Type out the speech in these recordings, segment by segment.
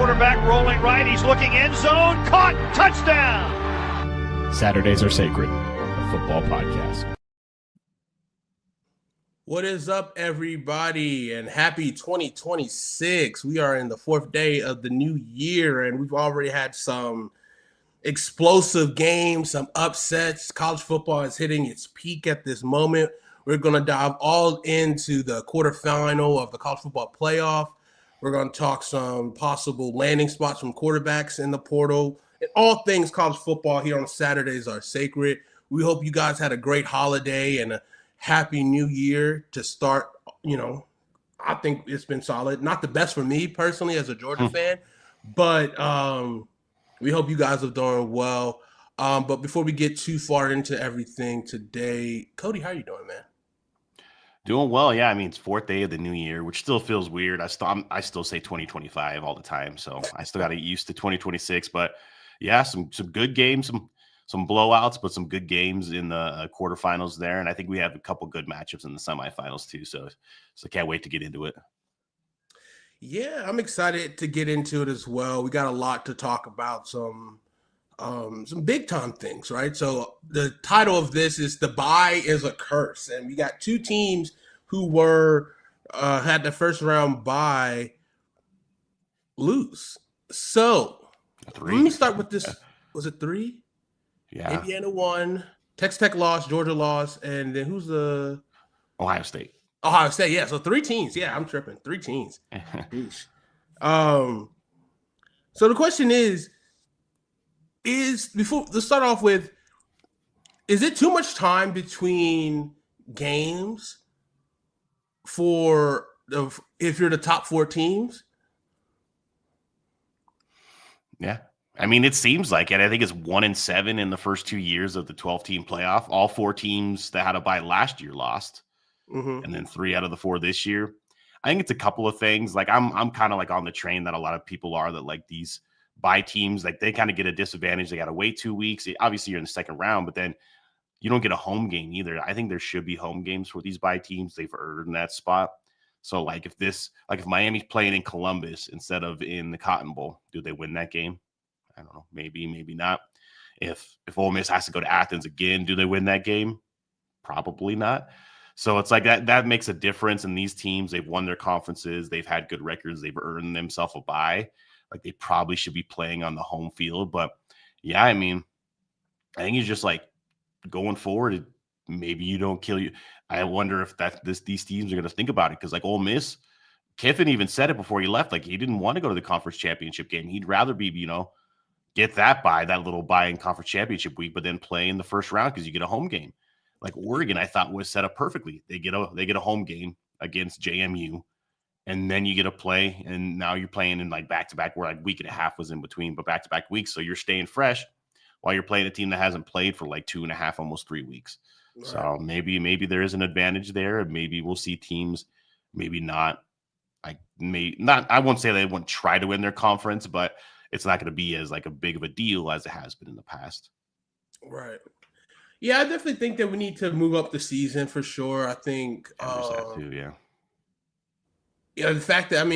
quarterback rolling right. He's looking end zone. Caught. Touchdown. Saturdays are sacred. A football podcast. What is up, everybody, and happy 2026. We are in the fourth day of the new year, and we've already had some explosive games, some upsets. College football is hitting its peak at this moment. We're going to dive all into the quarterfinal of the college football playoff. We're going to talk some possible landing spots from quarterbacks in the portal. And all things college football here on Saturdays are sacred. We hope you guys had a great holiday and a happy new year to start. I think it's been solid. Not the best for me personally as a Georgia fan, but we hope you guys are doing well. But before we get too far into everything today, Cody, how are you doing, man? Doing well, yeah. I mean, it's fourth day of the new year, which still feels weird. I still say 2025 all the time, so I still got to get used to 2026. But yeah, some good games, some blowouts, but some good games in the quarterfinals there. And I think we have a couple good matchups in the semifinals too. So can't wait to get into it. Yeah, I'm excited to get into it as well. We got a lot to talk about, some big time things, right? So the title of this is "The Bye is a Curse," and we got two teams who were had the first round bye lose. So let me start with this. Was it 3? Yeah. Indiana won, Texas Tech lost, Georgia lost, and then who's the Ohio State? Ohio State, yeah. So 3 teams. Yeah, I'm tripping. 3 teams. So the question is let's start off with, is it too much time between games if you're the top 4 teams? Yeah. I mean, it seems like it. I think it's 1-7 in the first 2 years of the 12-team playoff. All 4 teams that had a bye last year lost, and then 3 out of the 4 this year. I think it's a couple of things. Like I'm kind of like on the train that a lot of people are, that like these bye teams, like they kind of get a disadvantage. They got to wait 2 weeks. Obviously, you're in the second round, but then you don't get a home game either. I think there should be home games for these bye teams. They've earned that spot. So like if Miami's playing in Columbus instead of in the Cotton Bowl, do they win that game? I don't know. Maybe not. If Ole Miss has to go to Athens again, do they win that game? Probably not. So it's like that makes a difference. In these teams, they've won their conferences. They've had good records. They've earned themselves a bye. Like they probably should be playing on the home field. But yeah, I mean, I think it's just like going forward, maybe you don't kill you. I wonder if these teams are going to think about it, because like Ole Miss, Kiffin even said it before he left. Like he didn't want to go to the conference championship game. He'd rather be, get that little bye in conference championship week, but then play in the first round because you get a home game. Like Oregon, I thought was set up perfectly. They get a home game against JMU, and then you get a play, and now you're playing in like back-to-back, where like week and a half was in between, but back-to-back weeks. So you're staying fresh while you're playing a team that hasn't played for like 2.5, almost 3 weeks. Right. So maybe there is an advantage there, and maybe we'll see teams maybe not. I won't say they won't try to win their conference, but it's not going to be as like a big of a deal as it has been in the past. Right. Yeah, I definitely think that we need to move up the season for sure. I think that too, yeah. Yeah, the fact that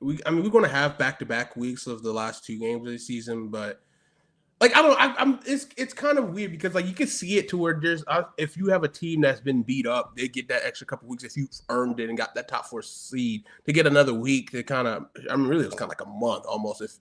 we're going to have back-to-back weeks of the last 2 games of the season, but like it's kind of weird because like you can see it to where there's if you have a team that's been beat up, they get that extra couple weeks if you've earned it and got that top 4 seed to get another week to kind of really it was kind of like a month almost if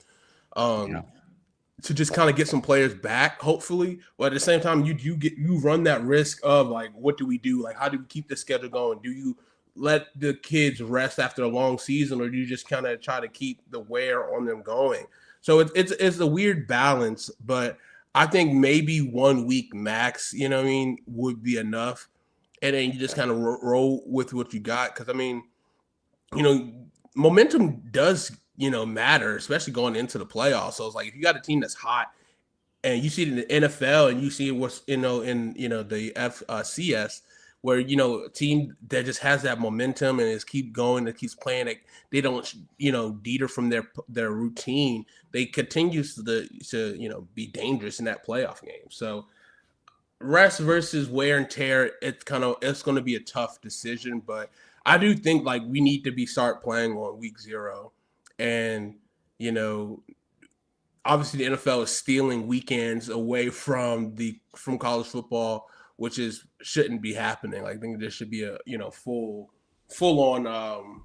to just kind of get some players back, hopefully. But at the same time, you run that risk of like, what do we do? Like, how do we keep the schedule going? Do you let the kids rest after a long season, or do you just kind of try to keep the wear on them going? So it's a weird balance, but I think maybe 1 week max, would be enough, and then you just kind of roll with what you got. Because momentum does matter, especially going into the playoffs. So it's like if you got a team that's hot and you see it in the NFL and you see what's in the FCS, where a team that just has that momentum and is keep going, that keeps playing, like they don't deter from their routine, they continue to be dangerous in that playoff game. So rest versus wear and tear, it's going to be a tough decision, but I do think like we need to start playing on week 0. And, obviously the NFL is stealing weekends away from college football, which shouldn't be happening. Like, I think there should be a full on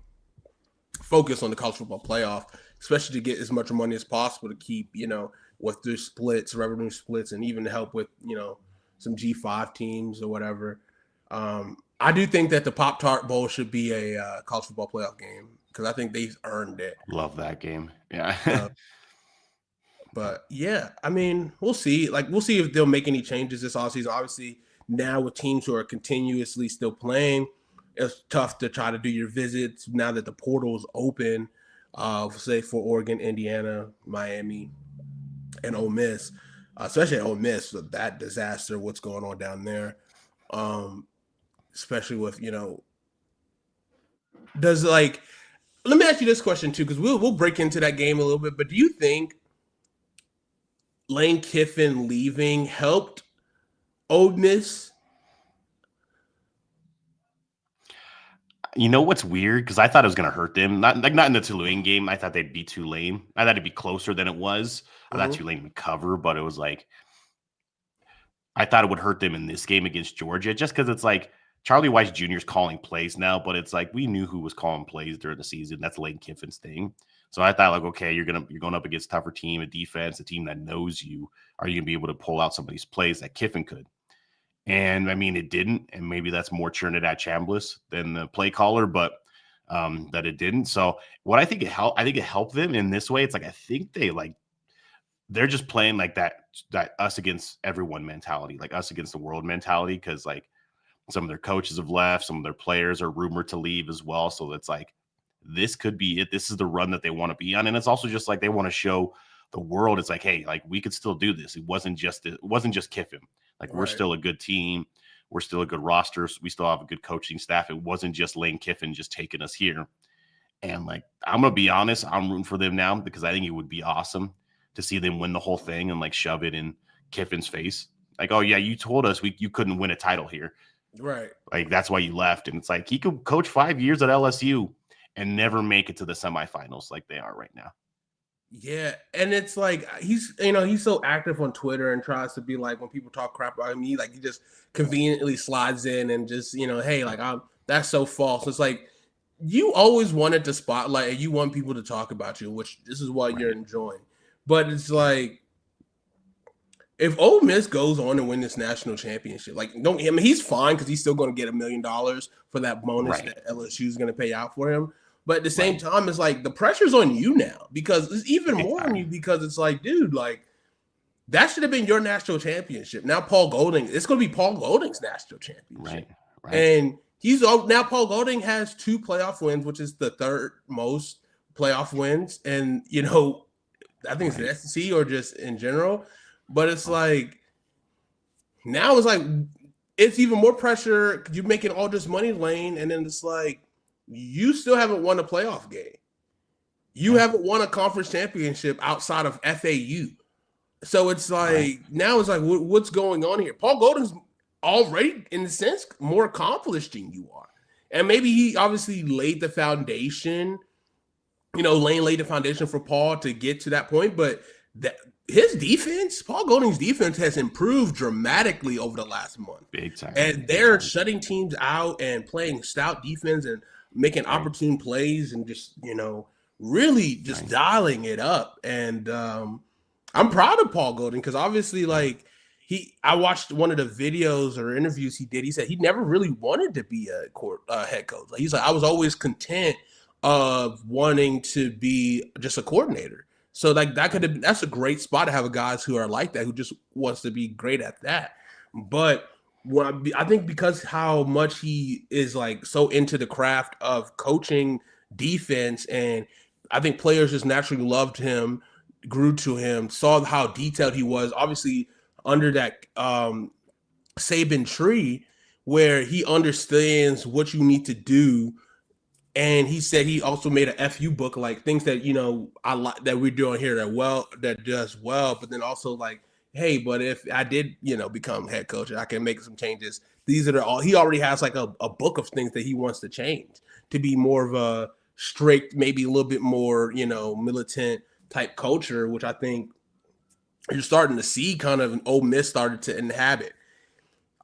focus on the college football playoff, especially to get as much money as possible to keep with their splits, revenue splits, and even to help with some G5 teams or whatever. I do think that the Pop-Tart Bowl should be a college football playoff game because I think they've earned it. Love that game. Yeah. But yeah, I mean, we'll see. Like, we'll see if they'll make any changes this offseason. Obviously, now with teams who are continuously still playing, it's tough to try to do your visits now that the portal is open. Say for Oregon, Indiana, Miami, and Ole Miss, especially Ole Miss with that disaster. What's going on down there? Especially with let me ask you this question too, because we'll break into that game a little bit. But do you think Lane Kiffin leaving helped Ole Miss? You know what's weird? Because I thought it was going to hurt them. Not in the Tulane game. I thought they'd be Tulane. I thought it'd be closer than it was. I thought Tulane would cover, but it was like I thought it would hurt them in this game against Georgia, just because it's like Charlie Weiss Jr. is calling plays now, but it's like we knew who was calling plays during the season. That's Lane Kiffin's thing. So I thought, like, okay, you're going up against a tougher team, a defense, a team that knows you. Are you going to be able to pull out some of these plays that Kiffin could? And I mean, it didn't, and maybe that's more Trinidad Chambliss than the play caller, but that it didn't. So what I think it helped them in this way. It's like I think they're just playing like that us against everyone mentality, like us against the world mentality, because like some of their coaches have left, some of their players are rumored to leave as well. So it's like this could be it. This is the run that they want to be on, and it's also just like they want to show the world. It's like, hey, like we could still do this. It wasn't just Kiffin. Like we're still a good team. We're still a good roster. We still have a good coaching staff. It wasn't just Lane Kiffin just taking us here. And like, I'm going to be honest, I'm rooting for them now because I think it would be awesome to see them win the whole thing and like shove it in Kiffin's face. Like, oh yeah, you told us you couldn't win a title here. Right. Like that's why you left. And it's like, he could coach 5 years at LSU and never make it to the semifinals like they are right now. Yeah, and it's like he's so active on Twitter and tries to be like when people talk crap about me, like he just conveniently slides in and just hey, like that's so false. It's like you always wanted to spotlight and you want people to talk about you, which this is what you're enjoying. But it's like if Ole Miss goes on and win this national championship, like he's fine because he's still going to get $1 million for that bonus that LSU is going to pay out for him. But at the same time, it's like the pressure's on you now because it's even more on you because it's like, dude, like that should have been your national championship. Now it's going to be Paul Golding's national championship. Right. And now Paul Golding has 2 playoff wins, which is the third most playoff wins. And, I think it's the SEC or just in general. But it's like now it's like it's even more pressure because you're making all this money, Lane. And then it's like, you still haven't won a playoff game. You haven't won a conference championship outside of FAU. So it's like, now it's like, what's going on here? Paul Golding's already, in a sense, more accomplished than you are. And maybe he obviously laid the foundation, Lane laid the foundation for Paul to get to that point. But his defense, Paul Golding's defense has improved dramatically over the last month. Big time. And they're shutting teams out and playing stout defense and making opportune plays and just, really just dialing it up. And I'm proud of Paul Golding because obviously, like, I watched one of the videos or interviews he did. He said he never really wanted to be a head coach. Like, he's like, I was always content of wanting to be just a coordinator. So, like, that's a great spot to have a guys who are like that, who just wants to be great at that. But I think because how much he is like so into the craft of coaching defense, and I think players just naturally loved him, grew to him, saw how detailed he was, obviously under that Saban tree where he understands what you need to do. And he said he also made a FU book, like things that, I like that we're doing here that does well, but then also like, hey, but if I did, become head coach and I can make some changes, these are all, he already has like a book of things that he wants to change to be more of a strict, maybe a little bit more, militant type culture, which I think you're starting to see kind of an Ole Miss started to inhabit.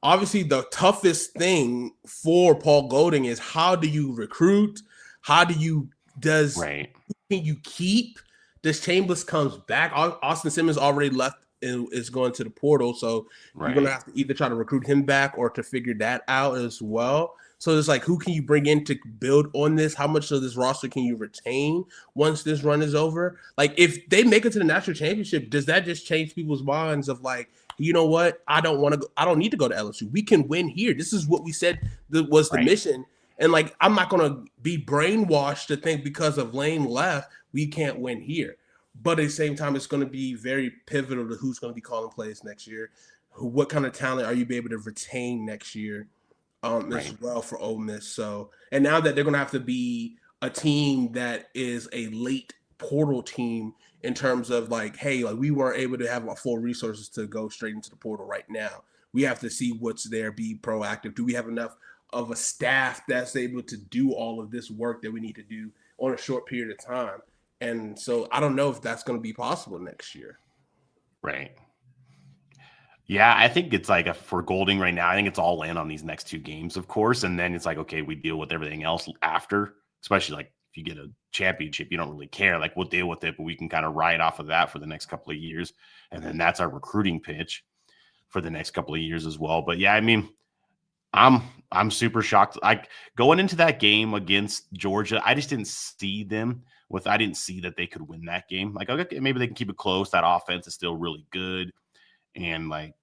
Obviously, the toughest thing for Paul Golding is how do you recruit? How do you Right. can you keep? This Chambers comes back. Austin Simmons already left and is going to the portal, so you're gonna have to either try to recruit him back or to figure that out as well. So it's like, who can you bring in to build on this? How much of this roster can you retain once this run is over? Like, if they make it to the national championship, does that just change people's minds of like, you know what? I don't want to go. I don't need to go to LSU. We can win here. This is what we said was the mission. And like, I'm not going to be brainwashed to think because of Lane left, we can't win here. But at the same time, it's going to be very pivotal to who's going to be calling plays next year. What kind of talent are you be able to retain next year as well for Ole Miss? So, and now that they're going to have to be a team that is a late portal team in terms of like, hey, like we weren't able to have our full resources to go straight into the portal right now. We have to see what's there, be proactive. Do we have enough of a staff that's able to do all of this work that we need to do on a short period of time? And so I don't know if that's going to be possible next year. Right. Yeah, I think it's like for Golding right now, I think it's all in on these next two games, of course. And then it's like, okay, we deal with everything else after, especially like if you get a championship, you don't really care. Like we'll deal with it, but we can kind of ride off of that for the next couple of years. And then that's our recruiting pitch for the next couple of years as well. But yeah, I mean, I'm super shocked. Like going into that game against Georgia, I just didn't see them I didn't see that they could win that game. Like, okay, maybe they can keep it close. That offense is still really good. And like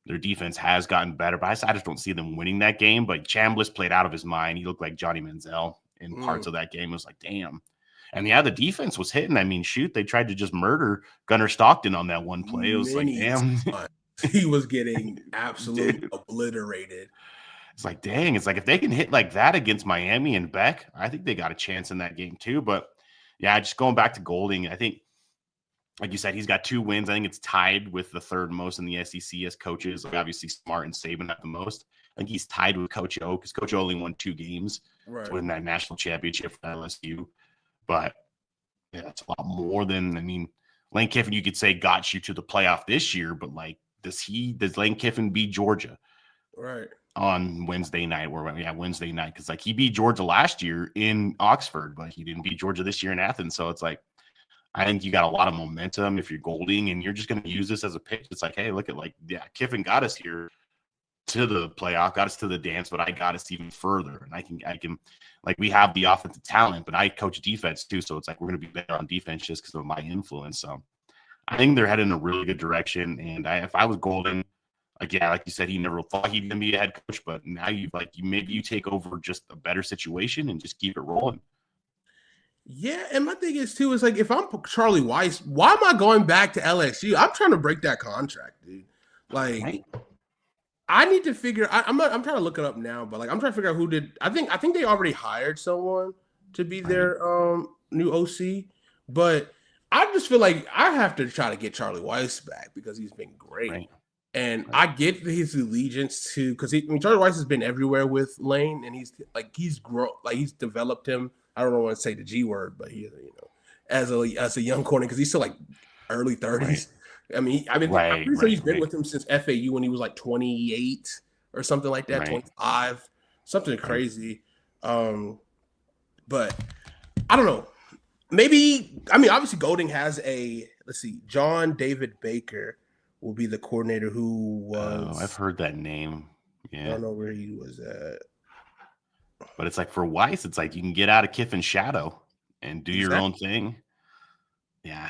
their defense has gotten better, but I just don't see them winning that game. But Chambliss played out of his mind. He looked like Johnny Manziel in parts of that game. It was like, damn. And yeah, the defense was hitting. I mean, shoot, they tried to just murder Gunnar Stockton on that one play. It was like, damn. He was getting absolutely obliterated. It's like, dang, it's like if they can hit like that against Miami and Beck, I think they got a chance in that game too. But yeah, just going back to Golding, I think, like you said, he's got 2 wins. I think it's tied with the third most in the SEC as coaches. Like obviously Smart and Saban have the most. I think he's tied with Coach O because Coach O only won 2 games to win that national championship for LSU. But yeah, that's a lot more than, I mean, Lane Kiffin, you could say, got you to the playoff this year, but like, does Lane Kiffin beat Georgia? Right. On Wednesday night, Wednesday night, because like he beat Georgia last year in Oxford, but he didn't beat Georgia this year in Athens. So it's like, I think you got a lot of momentum if you're Golding, and you're just going to use this as a pitch. It's like, hey, look at Kiffin got us here to the playoff, got us to the dance, but I got us even further. And I can like we have the offensive talent, but I coach defense too. So it's like we're going to be better on defense just because of my influence. So I think they're heading in a really good direction. And if I was Golding, like you said, he never thought he'd be a head coach, but now maybe you take over just a better situation and just keep it rolling. Yeah, and my thing is too is like if I'm Charlie Weiss, why am I going back to LSU? I'm trying to break that contract, dude. Like, I need to figure. I'm trying to look it up now, but like I'm trying to figure out who did. I think they already hired someone to be their new OC, but I just feel like I have to try to get Charlie Weiss back because he's been great. Right. And I get his allegiance to because Charlie Weiss has been everywhere with Lane, and he's developed him. I don't want to say the G word, but he, as a young corner because he's still like early 30s. Right. I'm pretty sure he's been with him since FAU when he was like 28 or something like that, 25, something crazy. But I don't know. Maybe obviously Golding has John David Baker will be the coordinator who was. Oh, I've heard that name. Yeah. I don't know where he was at. But it's like for Weiss, it's like you can get out of Kiffin's shadow and do your own thing. Yeah.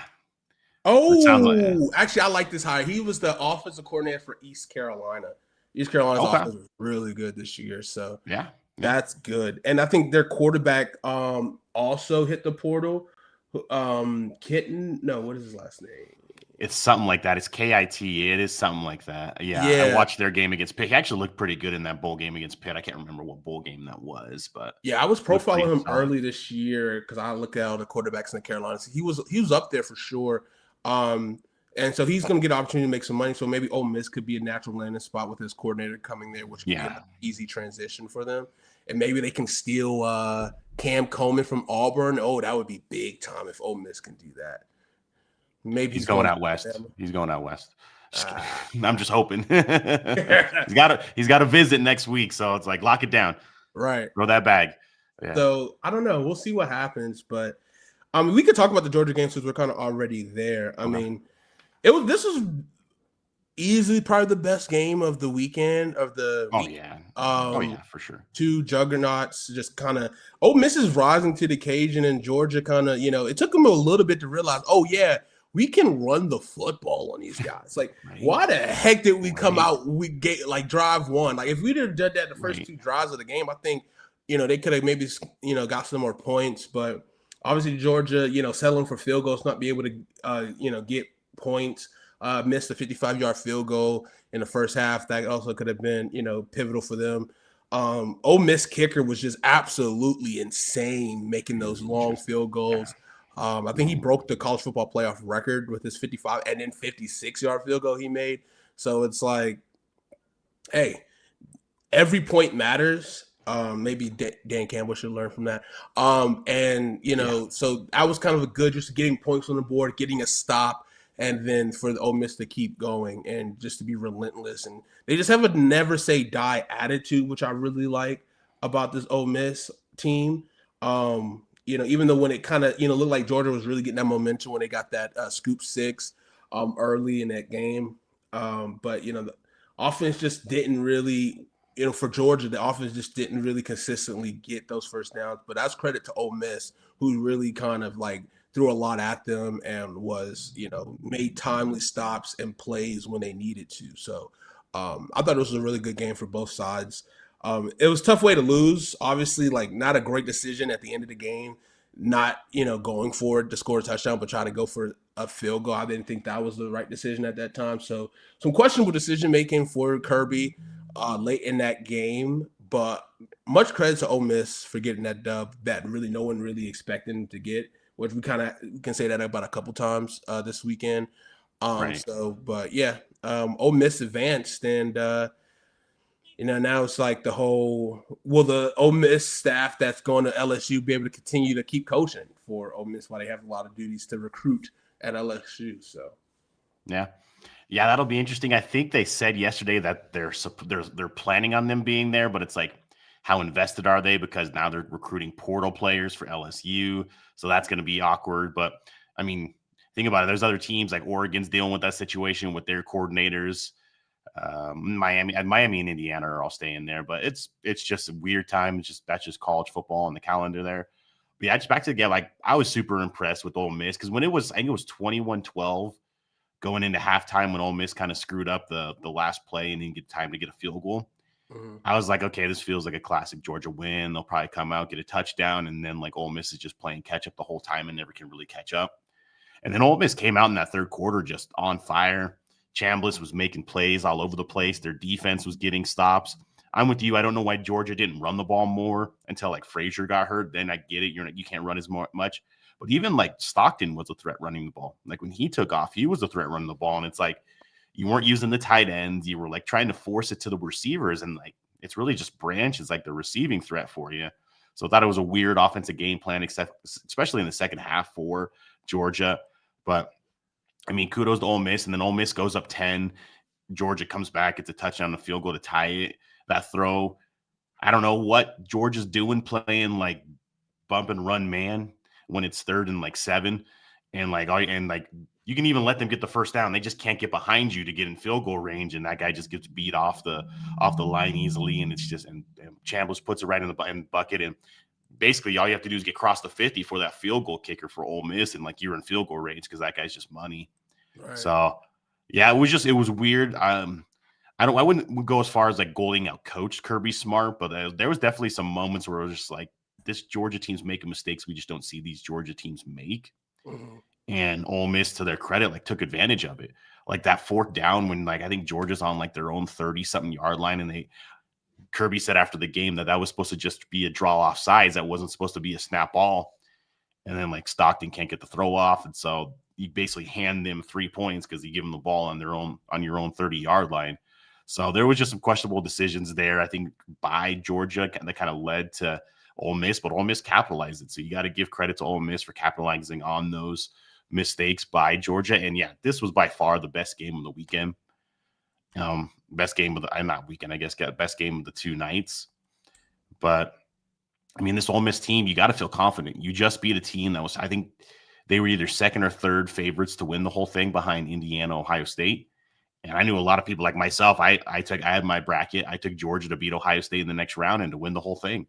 Oh, actually, I like this hire. He was the offensive coordinator for East Carolina. East Carolina's offense was really good this year. So yeah, that's good. And I think their quarterback also hit the portal. Kitten. No, what is his last name? It's something like that. It's KIT. It is something like that. Yeah. I watched their game against Pitt. He actually looked pretty good in that bowl game against Pitt. I can't remember what bowl game that was, but yeah, I was profiling him early this year because I look at all the quarterbacks in the Carolinas. He was up there for sure. And so he's going to get an opportunity to make some money. So maybe Ole Miss could be a natural landing spot with his coordinator coming there, which could be an easy transition for them. And maybe they can steal Cam Coleman from Auburn. Oh, that would be big time if Ole Miss can do that. Maybe he's going out west. He's going out west. I'm just hoping. he's got a visit next week, so it's like lock it down. Right. Throw that bag. Yeah. So I don't know. We'll see what happens, but we could talk about the Georgia game since we're kind of already there. I mean, this was easily probably the best game of the weekend of the week. For sure. Two juggernauts just kind of Ole Miss is rising to the occasion, and Georgia kind of, it took them a little bit to realize, we can run the football on these guys. Like, why the heck did we come out? We get like drive one. Like, if we'd have done that the first two drives of the game, I think, they could have maybe, got some more points. But obviously Georgia, settling for field goals, not be able to, get points. Missed a 55-yard field goal in the first half. That also could have been, pivotal for them. Ole Miss kicker was just absolutely insane making those long field goals. I think he broke the college football playoff record with his 55 and then 56-yard field goal he made. So it's like, hey, every point matters. Maybe Dan Campbell should learn from that. So I was kind of a good just getting points on the board, getting a stop, and then for the Ole Miss to keep going and just to be relentless. And they just have a never say die attitude, which I really like about this Ole Miss team. Even though when it kind of, looked like Georgia was really getting that momentum when they got that scoop six early in that game. But the offense just didn't really, for Georgia, the offense just didn't really consistently get those first downs. But that's credit to Ole Miss, who really kind of like threw a lot at them and was, made timely stops and plays when they needed to. So I thought it was a really good game for both sides. It was a tough way to lose. Obviously, like not a great decision at the end of the game, not, going for it to score a touchdown, but trying to go for a field goal. I didn't think that was the right decision at that time. So some questionable decision-making for Kirby late in that game, but much credit to Ole Miss for getting that dub that really no one really expected them to get, which we can say that about a couple times this weekend. But yeah, Ole Miss advanced, and now it's like the whole, will the Ole Miss staff that's going to LSU be able to continue to keep coaching for Ole Miss while they have a lot of duties to recruit at LSU? So, yeah, that'll be interesting. I think they said yesterday that they're planning on them being there, but it's like, how invested are they? Because now they're recruiting portal players for LSU, so that's going to be awkward. But I mean, think about it. There's other teams like Oregon's dealing with that situation with their coordinators. Miami and Indiana are all staying there, but it's just a weird time. That's just college football on the calendar there. But yeah, just back to the game. Like, I was super impressed with Ole Miss because when I think it was 21-12 going into halftime when Ole Miss kind of screwed up the last play and didn't get time to get a field goal. Mm-hmm. I was like, okay, this feels like a classic Georgia win. They'll probably come out, get a touchdown, and then like Ole Miss is just playing catch up the whole time and never can really catch up. And then Ole Miss came out in that third quarter just on fire. Chambliss was making plays all over the place. Their defense was getting stops. I'm with you. I don't know why Georgia didn't run the ball more until like Frazier got hurt. Then I get it. You can't run as much. But even like Stockton was a threat running the ball. Like when he took off, he was a threat running the ball. And it's like you weren't using the tight ends. You were like trying to force it to the receivers. And like it's really just Branch is like the receiving threat for you. So I thought it was a weird offensive game plan, especially in the second half for Georgia. But I mean, kudos to Ole Miss, and then Ole Miss goes up 10. Georgia comes back, gets a touchdown, a field goal to tie it. That throw, I don't know what Georgia's doing playing like bump and run man when it's 3rd and like 7, and you can even let them get the first down. They just can't get behind you to get in field goal range, and that guy just gets beat off the line easily, and it's just and Chambliss puts it right in the bucket, and basically all you have to do is get across the 50 for that field goal kicker for Ole Miss, and like you're in field goal range because that guy's just money. Right. So yeah, it was weird. I wouldn't go as far as like goaling out coach Kirby Smart, but there was definitely some moments where it was just like this Georgia team's making mistakes we just don't see these Georgia teams make. Mm-hmm. And Ole Miss, to their credit, like took advantage of it. Like that 4th down when like I think Georgia's on like their own 30-something yard line, and Kirby said after the game that was supposed to just be a draw off sides. That wasn't supposed to be a snap ball. And then like Stockton can't get the throw off. And so you basically hand them 3 points because you give them the ball on your own 30-yard line. So there was just some questionable decisions there, I think, by Georgia that kind of led to Ole Miss, but Ole Miss capitalized it. So you got to give credit to Ole Miss for capitalizing on those mistakes by Georgia. And yeah, this was by far the best game of the weekend. Best game of the not weekend, I guess, got best game of the 2 nights. But I mean, this Ole Miss team, you got to feel confident. You just beat a team that was, I think they were either second or third favorites to win the whole thing behind Indiana, Ohio State. And I knew a lot of people like myself. I had my bracket. I took Georgia to beat Ohio State in the next round and to win the whole thing.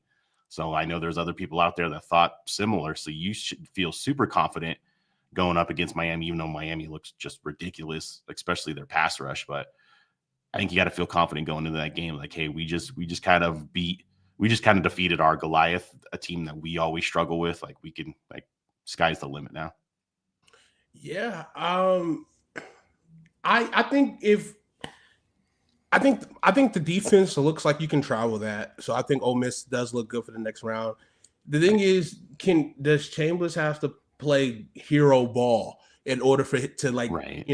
So I know there's other people out there that thought similar. So you should feel super confident going up against Miami, even though Miami looks just ridiculous, especially their pass rush. But I think you got to feel confident going into that game. Like, hey, we just kind of defeated our Goliath, a team that we always struggle with. Like, we can, like, sky's the limit now. Yeah. I think the defense looks like you can travel that. So I think Ole Miss does look good for the next round. The thing is, does Chambers have to play hero ball in order for it to, like, right,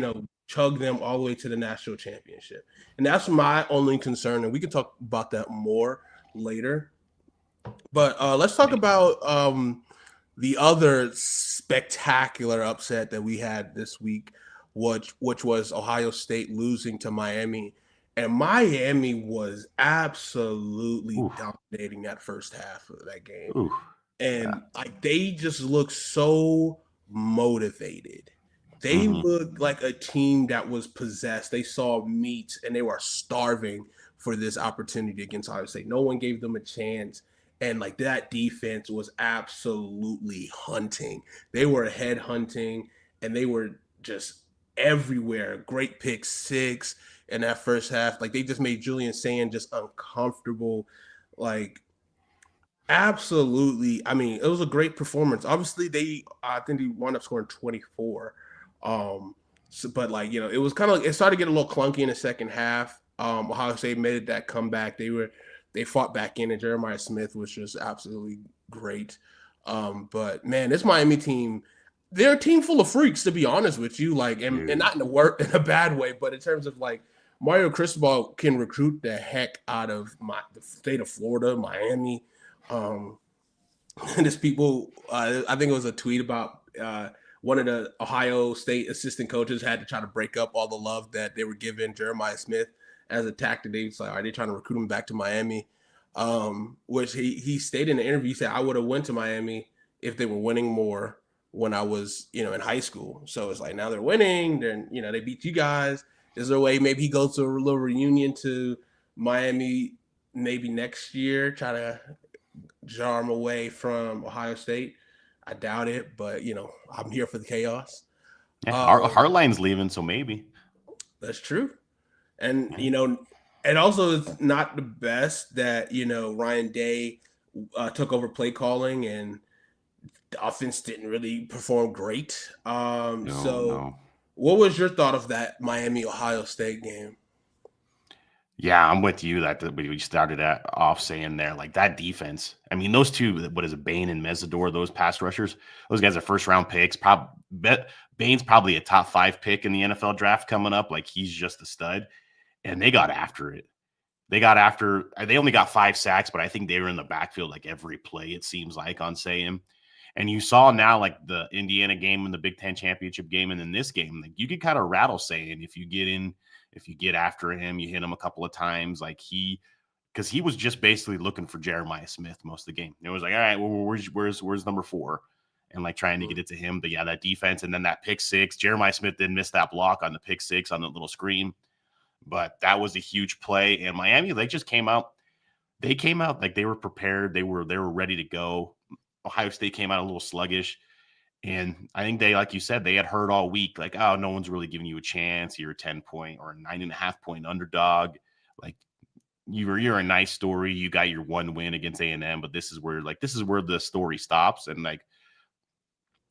chug them all the way to the national championship? And that's my only concern. And we can talk about that more later. But let's talk about the other spectacular upset that we had this week, which was Ohio State losing to Miami. And Miami was absolutely dominating that first half of that game. And like, they just looked so motivated. They looked like a team that was possessed. They saw meat and they were starving for this opportunity against Ohio State. No one gave them a chance. And like, that defense was absolutely hunting. They were head hunting and they were just everywhere. Great pick 6 in that first half. Like, they just made Julian Sand just uncomfortable. Like, absolutely. I mean, it was a great performance. Obviously, I think they wound up scoring 24. But like, it was kind of like, it started to get a little clunky in the second half. Ohio State made that comeback. They fought back in, and Jeremiah Smith was just absolutely great. But man, this Miami team, they're a team full of freaks, to be honest with you. Like, and not in a bad way, but in terms of, like, Mario Cristobal can recruit the heck out of the state of Florida, Miami. And there's people, I think it was a tweet about one of the Ohio State assistant coaches had to try to break up all the love that they were giving Jeremiah Smith as a tactic. They was like, are they trying to recruit him back to Miami? Which he stated in the interview, he said, I would have went to Miami if they were winning more when I was, in high school. So it's like, now they're winning. Then, they beat you guys. Is there a way maybe he goes to a little reunion to Miami maybe next year, try to jar him away from Ohio State? I doubt it, but, I'm here for the chaos. Yeah, Hartline's leaving, so maybe. That's true. And, and also it's not the best that, Ryan Day took over play calling and the offense didn't really perform great. No. What was your thought of that Miami-Ohio State game? Yeah, I'm with you. That we started off saying there, like, that defense. I mean, those two, what is it, Bain and Mesidor, those pass rushers, those guys are first-round picks. Bain's probably a top 5 pick in the NFL draft coming up. Like, he's just a stud. And they got after it. They only got 5 sacks, but I think they were in the backfield like every play, it seems like, on Sam. And you saw now, like, the Indiana game and the Big Ten championship game, and then this game, like, you could kind of rattle Sam if you get after him, you hit him a couple of times, like, because he was just basically looking for Jeremiah Smith most of the game. It was like, all right, well, where's number 4? And, like, trying to get it to him. But yeah, that defense, and then that pick 6. Jeremiah Smith didn't miss that block on the pick 6 on the little screen. But that was a huge play. And Miami, they just came out. They came out like they were prepared. They were ready to go. Ohio State came out a little sluggish. And I think they, like you said, they had heard all week, like, oh, no one's really giving you a chance. You're a 10-point or a 9.5-point underdog. Like, you're a nice story. You got your one win against A&M, but this is where the story stops. And, like,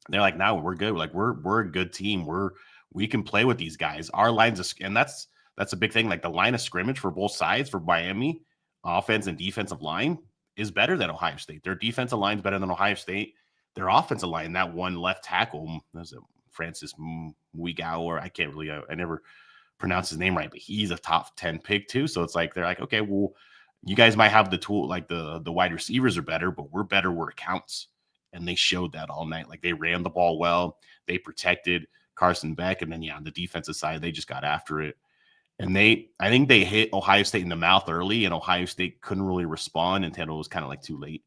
they're like, no, we're good. Like, we're a good team. We can play with these guys. Our lines of, and that's a big thing. Like, the line of scrimmage for both sides, for Miami, offense and defensive line, is better than Ohio State. Their defensive line is better than Ohio State. Their offensive line, that one left tackle, was it Francis Muigao, or I never pronounce his name right, but he's a top 10 pick too. So it's like, they're like, okay, well, you guys might have the tool, like the wide receivers are better, but we're better where it counts. And they showed that all night. Like, they ran the ball well. They protected Carson Beck. And then, on the defensive side, they just got after it. And I think they hit Ohio State in the mouth early, and Ohio State couldn't really respond until it was kind of like too late.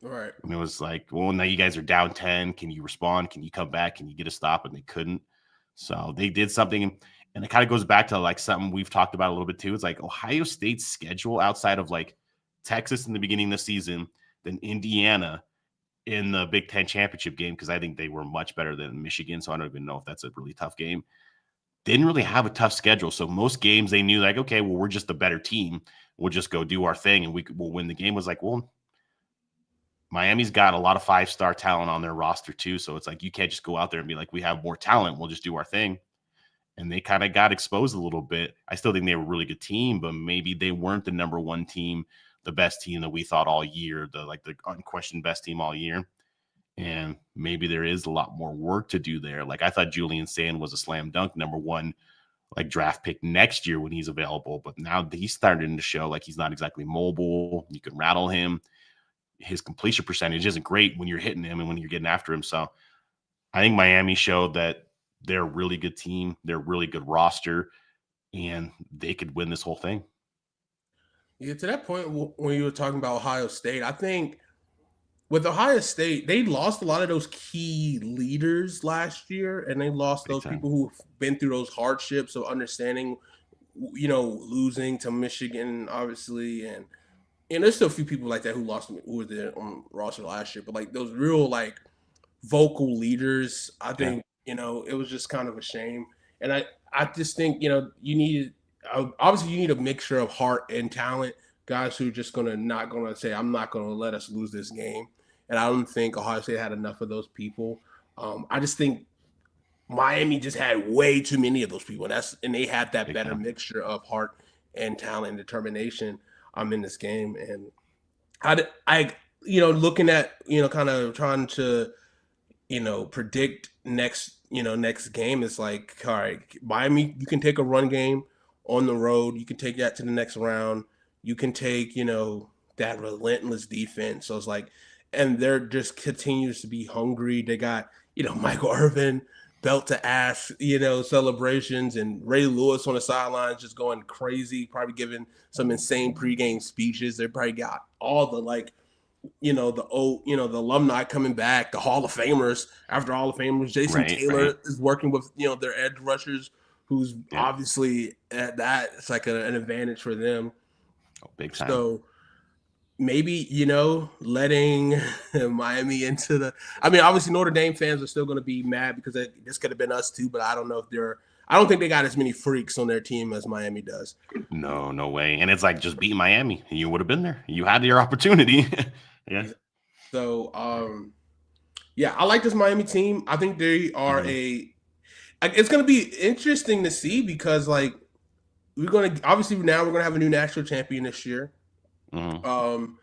Right. And it was like, well, now you guys are down 10. Can you respond? Can you come back? Can you get a stop? And they couldn't. So they did something. And it kind of goes back to like something we've talked about a little bit too. It's like Ohio State's schedule outside of like Texas in the beginning of the season, then Indiana in the Big Ten championship game, because I think they were much better than Michigan. So I don't even know if that's a really tough game. Didn't really have a tough schedule. So most games they knew like, okay, well, we're just the better team. We'll just go do our thing and we'll win the game. Was like, well, Miami's got a lot of 5-star talent on their roster too. So it's like, you can't just go out there and be like, we have more talent. We'll just do our thing. And they kind of got exposed a little bit. I still think they were a really good team, but maybe they weren't the number one team, the best team that we thought all year, the unquestioned best team all year. And maybe there is a lot more work to do there. Like, I thought Julian Sand was a slam dunk number one, like, draft pick next year when he's available. But now he's starting to show like he's not exactly mobile. You can rattle him. His completion percentage isn't great when you're hitting him and when you're getting after him. So I think Miami showed that they're a really good team. They're a really good roster, and they could win this whole thing. Yeah, to that point, when you were talking about Ohio State, I think with Ohio State, they lost a lot of those key leaders last year, and they lost those people who've been through those hardships of understanding, losing to Michigan, obviously, and there's still a few people like that who were there on roster last year, but like those real like vocal leaders, I think it was just kind of a shame, and I just think you need a mixture of heart and talent, guys who are just not gonna say I'm not gonna let us lose this game, and I don't think Ohio State had enough of those people. I just think Miami just had way too many of those people, and they had that better mixture of heart and talent and determination. In this game, and I looking at kind of trying to predict next game. It's like, all right, Miami, you can take a run game on the road, you can take that to the next round, you can take that relentless defense. So it's like, and they're just continues to be hungry. They got Michael Irvin belt to ass, celebrations, and Ray Lewis on the sidelines just going crazy, probably giving some insane pregame speeches. They probably got all the the alumni coming back, the Hall of Famers. After Hall of Famers, Jason Taylor is working with their edge rushers, who's obviously at that. It's like an advantage for them. Oh, big time. So maybe, letting Miami into the – I mean, obviously Notre Dame fans are still going to be mad because this could have been us too, but I don't know if I don't think they got as many freaks on their team as Miami does. No way. And it's like, just beat Miami. You would have been there. You had your opportunity. Yeah. So, I like this Miami team. I think they are it's going to be interesting to see because, like, we're going to – obviously now we're going to have a new national champion this year. Mm-hmm.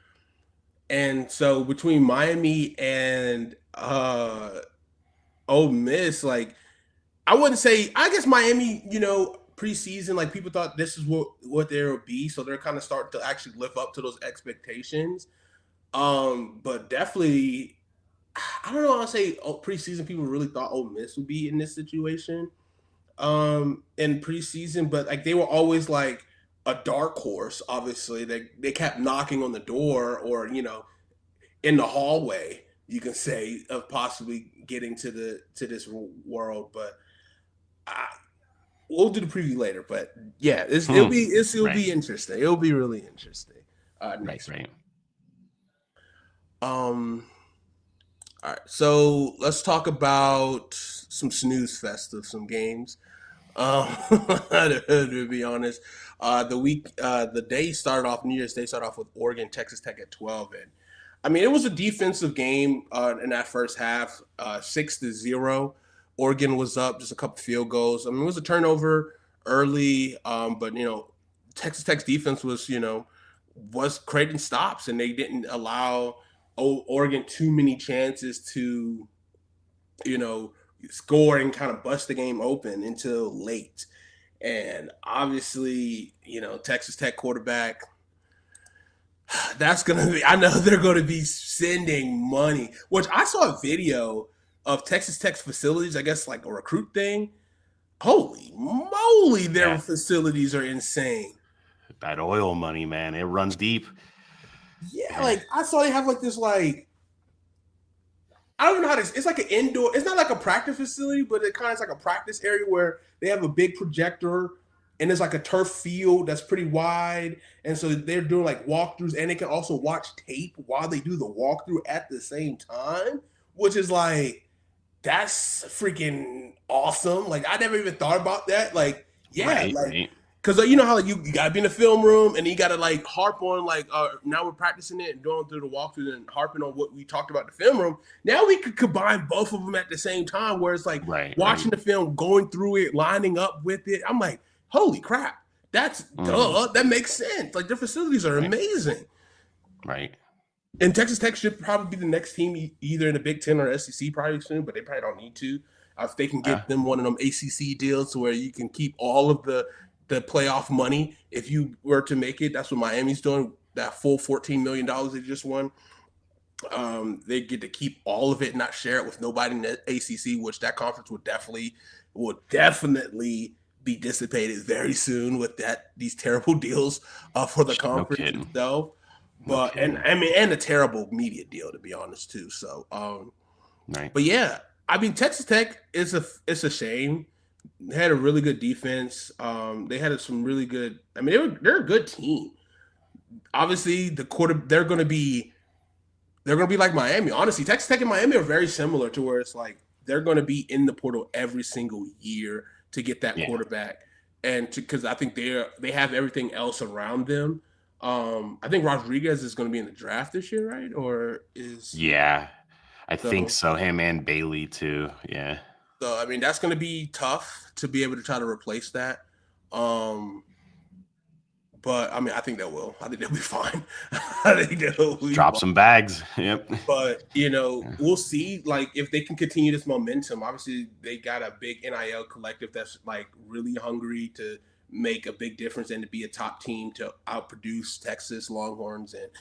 And so between Miami and Ole Miss, like I wouldn't say, I guess Miami, preseason, like people thought this is what there would be, so they're kind of starting to actually live up to those expectations. But definitely, I don't know. I'll say preseason people really thought Ole Miss would be in this situation in preseason, but like they were always like a dark horse. Obviously, they kept knocking on the door or in the hallway, you can say, of possibly getting to this world. But we'll do the preview later. But yeah, it'll be interesting. It'll be really interesting. Next week. All right, so let's talk about some snooze fest of some games. To be honest, the day started off, New Year's Day started off with Oregon, Texas Tech at 12, and I mean it was a defensive game in that first half, 6-0. Oregon was up just a couple field goals. I mean it was a turnover early, but Texas Tech's defense was creating stops, and they didn't allow Oregon too many chances to score and kind of bust the game open until late. And obviously, Texas Tech quarterback That's going to be, I know they're going to be sending money, which I saw a video of Texas Tech's facilities, I guess like a recruit thing. Holy moly, their facilities are insane. That oil money, man, it runs deep. Yeah, like I saw they have like this like I don't even know how to. It's like an indoor. It's not like a practice facility, but it kind of is like a practice area where they have a big projector, and there's like a turf field that's pretty wide, and so they're doing like walkthroughs, and they can also watch tape while they do the walkthrough at the same time, which is like that's freaking awesome. Like I never even thought about that. Like yeah, like. Because you know how like, you gotta be in the film room and you gotta like harp on like now we're practicing it and going through the walkthrough and harping on what we talked about in the film room. Now we could combine both of them at the same time, where it's like watching the film, going through it, lining up with it. I'm like, holy crap, that's duh, that makes sense. Like their facilities are amazing, right? And Texas Tech should probably be the next team either in the Big Ten or SEC probably soon, but they probably don't need to. If they can get them one of them ACC deals where you can keep all of the playoff money if you were to make it. That's what Miami's doing. That full $14 million they just won. They get to keep all of it, not share it with nobody in the ACC, which that conference will definitely be dissipated very soon with these terrible deals for the conference itself. But and a terrible media deal, to be honest, too. So but yeah, I mean Texas Tech it's a shame. They had a really good defense. They had some really good. I mean, they're a good team. Obviously, they're going to be like Miami. Honestly, Texas Tech and Miami are very similar to where it's like they're going to be in the portal every single year to get that quarterback, and because I think they have everything else around them. I think Rodriguez is going to be in the draft this year, right? Or is I think so. Him and Bailey too. Yeah. So, I mean, that's going to be tough to be able to try to replace that. But, I mean, I think they will. I think they'll be fine. I think they'll drop some bags. Yep. But, we'll see, like, if they can continue this momentum. Obviously, they got a big NIL collective that's, like, really hungry to make a big difference and to be a top team to outproduce Texas Longhorns. And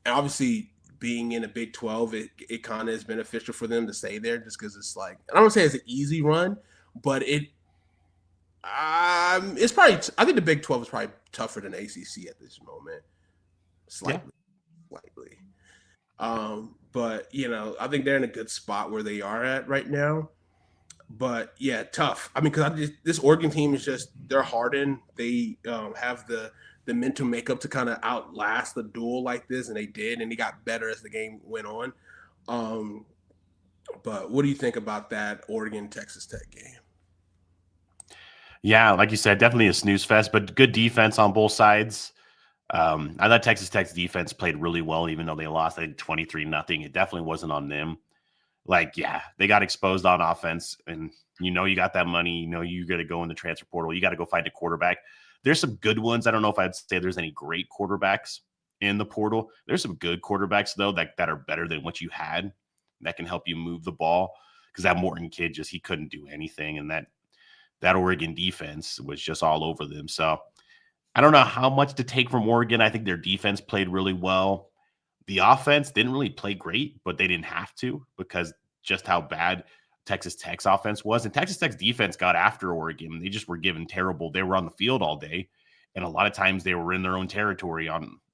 obviously – being in a Big 12, it kind of is beneficial for them to stay there just because it's like, I don't want to say it's an easy run, but it's probably, I think the Big 12 is probably tougher than ACC at this moment. Slightly. But, I think they're in a good spot where they are at right now. But, yeah, tough. I mean, because this Oregon team is just, they're hardened. They have the mental makeup to kind of outlast the duel like this, and they did, and they got better as the game went on. But what do you think about that Oregon-Texas Tech game? Yeah, like you said, definitely a snooze fest, but good defense on both sides. I thought Texas Tech's defense played really well, even though they lost, I think 23-0. It definitely wasn't on them. Like, yeah, they got exposed on offense, and you got that money. You got to go in the transfer portal. You got to go find a quarterback. There's some good ones. I don't know if I'd say there's any great quarterbacks in the portal. There's some good quarterbacks, though, that are better than what you had that can help you move the ball. Because that Morton kid he couldn't do anything. And that Oregon defense was just all over them. So I don't know how much to take from Oregon. I think their defense played really well. The offense didn't really play great, but they didn't have to because just how bad Texas Tech's offense was. And Texas Tech's defense got after Oregon. They just were given terrible. They were on the field all day. And a lot of times they were in their own territory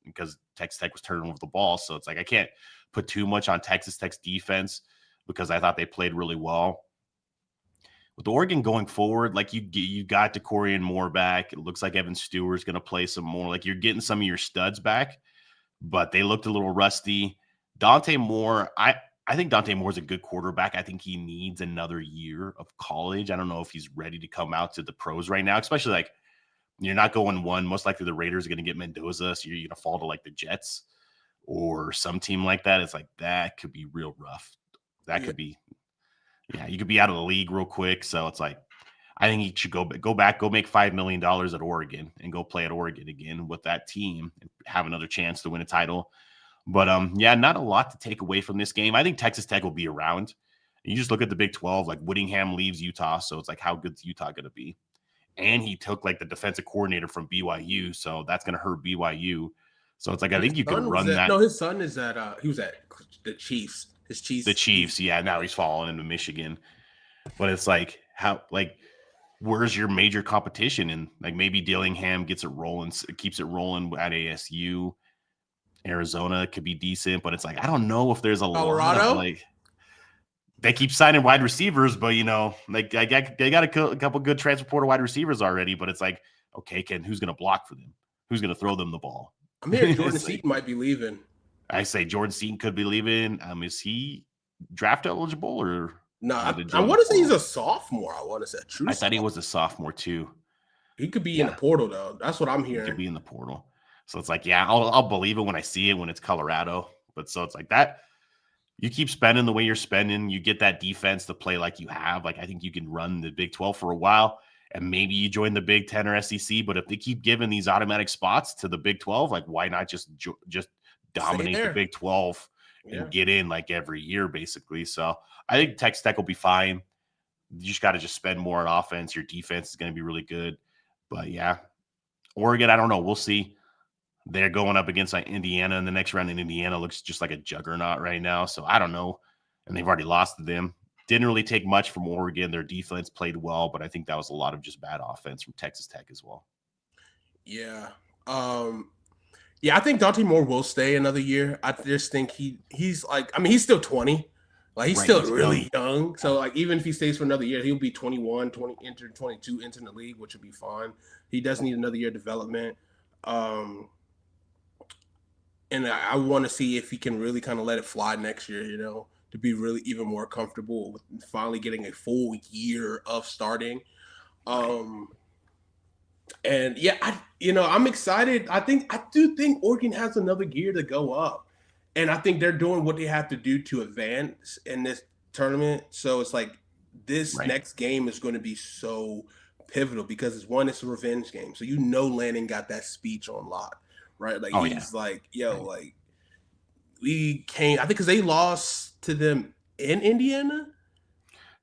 because Texas Tech was turning over the ball. So it's like I can't put too much on Texas Tech's defense because I thought they played really well. With Oregon going forward, like you got DeCorian Moore back. It looks like Evan Stewart's going to play some more. Like you're getting some of your studs back, but they looked a little rusty. Dante Moore, I think Dante Moore's a good quarterback. I think he needs another year of college. I don't know if he's ready to come out to the pros right now, especially like you're not going one. Most likely the Raiders are going to get Mendoza, so you're going to fall to like the Jets or some team like that. It's like that could be real rough. That could be, you could be out of the league real quick. So it's like I think he should go back, go make $5 million at Oregon and go play at Oregon again with that team and have another chance to win a title. But, not a lot to take away from this game. I think Texas Tech will be around. You just look at the Big 12, like Whittingham leaves Utah, so it's like how good's Utah going to be? And he took like the defensive coordinator from BYU, so that's going to hurt BYU. So it's like I think you could run that. No, his son is at he was at the Chiefs. His Chiefs. The Chiefs, yeah. Now he's falling into Michigan, but it's like where's your major competition? And like maybe Dillingham gets it rolling, keeps it rolling at ASU. Arizona could be decent, but it's like I don't know if there's a Colorado. Lot of, like they keep signing wide receivers, but like they got a couple good transfer portal wide receivers already. But it's like, okay, who's going to block for them? Who's going to throw them the ball? I'm hearing Jordan Seaton might be leaving. I say Jordan Seaton could be leaving. Is he draft eligible or? No, I want to say he's a sophomore. I want to say I thought he was a sophomore too. He could be in the portal though. That's what I'm hearing. He could be in the portal. So it's like, yeah, I'll believe it when I see it when it's Colorado. But so it's like that. You keep spending the way you're spending. You get that defense to play like you have. Like I think you can run the Big 12 for a while, and maybe you join the Big 10 or SEC. But if they keep giving these automatic spots to the Big 12, like why not just dominate the Big 12 and get in like every year, basically? So I think Texas Tech will be fine. You just got to spend more on offense. Your defense is going to be really good. But yeah, Oregon, I don't know. We'll see. They're going up against like Indiana in the next round, and Indiana looks just like a juggernaut right now. So I don't know. And they've already lost to them. Didn't really take much from Oregon. Their defense played well, but I think that was a lot of just bad offense from Texas Tech as well. Yeah. I think Dante Moore will stay another year. I just think he's like, I mean, he's still 20. Like he's still really young. So like even if he stays for another year, he'll be 21, 22 entering the league, which would be fine. He does need another year of development. And I want to see if he can really kind of let it fly next year, to be really even more comfortable with finally getting a full year of starting. And yeah, I'm excited. I do think Oregon has another gear to go up, and I think they're doing what they have to do to advance in this tournament. So it's like this next game is going to be so pivotal because it's a revenge game. So Landon got that speech on lock. Right, like he's like, like we came. I think because they lost to them in Indiana.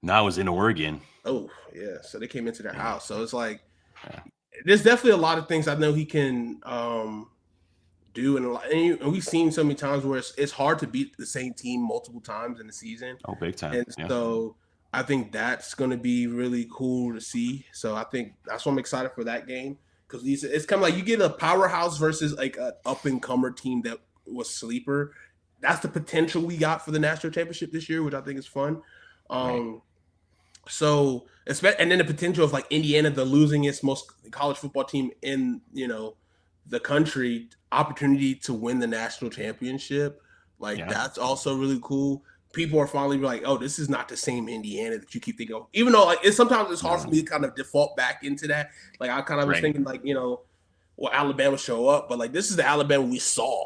No, it was in Oregon. Oh yeah, so they came into their house. So it's like there's definitely a lot of things I know he can do, and we've seen so many times where it's hard to beat the same team multiple times in the season. Oh, big time! And so I think that's going to be really cool to see. So I think that's why I'm excited for that game. Because it's kind of like you get a powerhouse versus like an up-and-comer team that was sleeper. That's the potential we got for the national championship this year, which I think is fun. So, and then the potential of like Indiana, the losingest most college football team in the country, opportunity to win the national championship. That's also really cool. People are finally like, oh, this is not the same Indiana that you keep thinking of. Even though sometimes it's hard for me to kind of default back into that. Like I kind of was thinking like, Alabama show up, but like this is the Alabama we saw,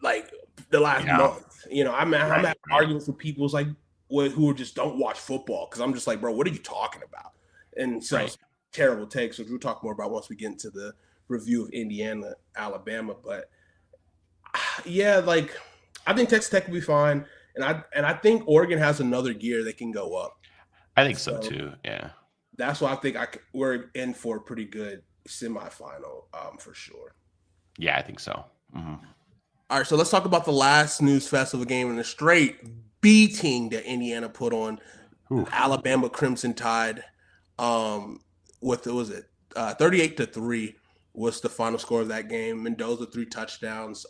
like the last month. I'm having arguments with people like who just don't watch football because I'm just like, bro, what are you talking about? And so it's terrible takes, which we'll talk more about once we get into the review of Indiana, Alabama. But yeah, like I think Texas Tech will be fine. And I think Oregon has another gear that can go up. I think so too. Yeah, that's why I think we're in for a pretty good semifinal for sure. Yeah, I think so. Mm-hmm. All right, so let's talk about the last News Festival game and the straight beating that Indiana put on Alabama Crimson Tide. 38-3 was the final score of that game. Mendoza 3 touchdowns.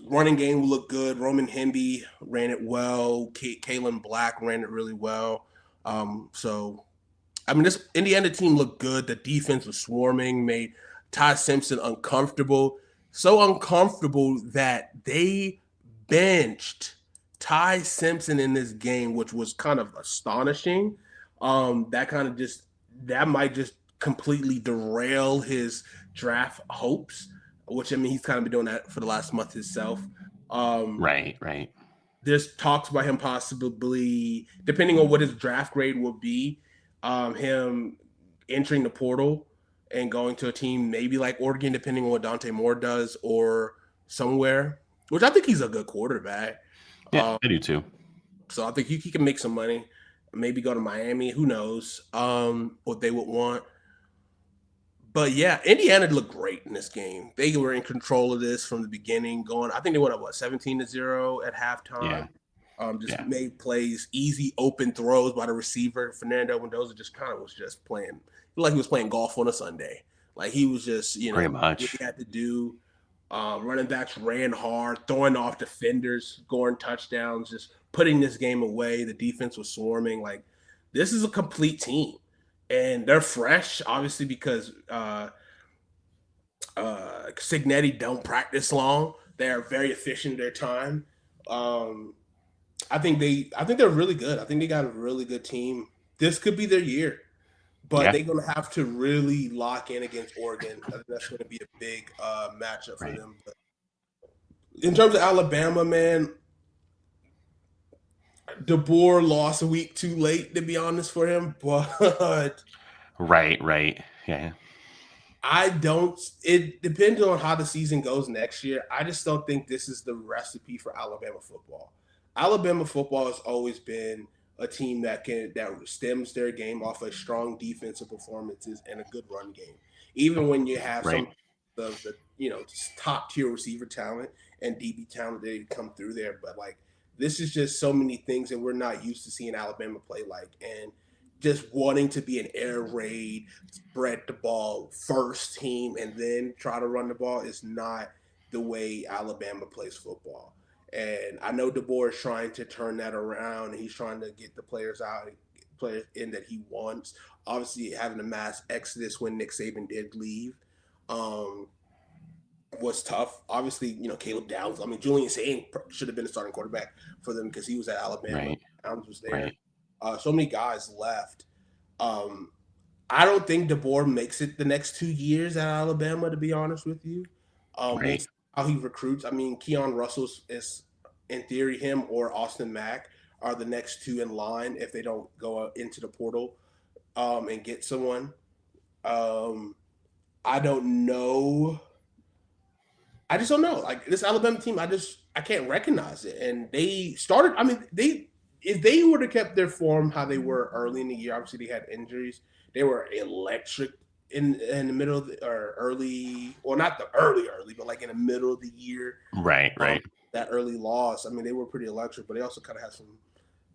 Running game looked good. Roman Hemby ran it well. Kalen Black ran it really well. So, I mean, this Indiana team looked good. The defense was swarming, made Ty Simpson uncomfortable. So uncomfortable that they benched Ty Simpson in this game, which was kind of astonishing. That might just completely derail his draft hopes. Which, I mean, he's kind of been doing that for the last month himself. Right. There's talks about him possibly, depending on what his draft grade will be, him entering the portal and going to a team maybe like Oregon, depending on what Dante Moore does, or somewhere, which I think he's a good quarterback. Yeah, I do too. So I think he can make some money, maybe go to Miami. Who knows what they would want. But yeah, Indiana looked great in this game. They were in control of this from the beginning. I think they went up 17-0 at halftime. Yeah. Just made plays, easy open throws by the receiver. Fernando Mendoza just kind of was just playing like he was playing golf on a Sunday. Like he was just, pretty much what he had to do. Running backs ran hard, throwing off defenders, scoring touchdowns, just putting this game away. The defense was swarming. Like this is a complete team, and they're fresh, obviously because Signetti don't practice long. They are very efficient in their time. I think they're really good. I think they got a really good team. This could be their year, but they're going to have to really lock in against Oregon. That's going to be a big matchup for them. But in terms of Alabama, man, DeBoer lost a week too late, to be honest, for him. But right, yeah. It depends on how the season goes next year. I just don't think this is the recipe for Alabama football. Alabama football has always been a team that stems their game off of strong defensive performances and a good run game. Even when you have some of the top tier receiver talent and DB talent, they come through there. But like this is just so many things that we're not used to seeing Alabama play like, and just wanting to be an air raid, spread the ball first team, and then try to run the ball is not the way Alabama plays football. And I know DeBoer is trying to turn that around, and he's trying to get the players in that he wants. Obviously, having a mass exodus when Nick Saban did leave was tough. Obviously, Caleb Downs. I mean, Julian Sain should have been a starting quarterback for them because he was at Alabama. Right. Downs was there. So many guys left. I don't think DeBoer makes it the next 2 years at Alabama, to be honest with you. How he recruits. I mean, Keon Russell is, in theory, him or Austin Mack are the next two in line if they don't go into the portal and get someone. I don't know. I just don't know. Like this Alabama team, I can't recognize it. And they started. I mean, if they would have kept their form how they were early in the year, obviously they had injuries. They were electric in the middle of or early, or not the early, but like in the middle of the year. Right. That early loss. I mean, they were pretty electric, but they also kind of had some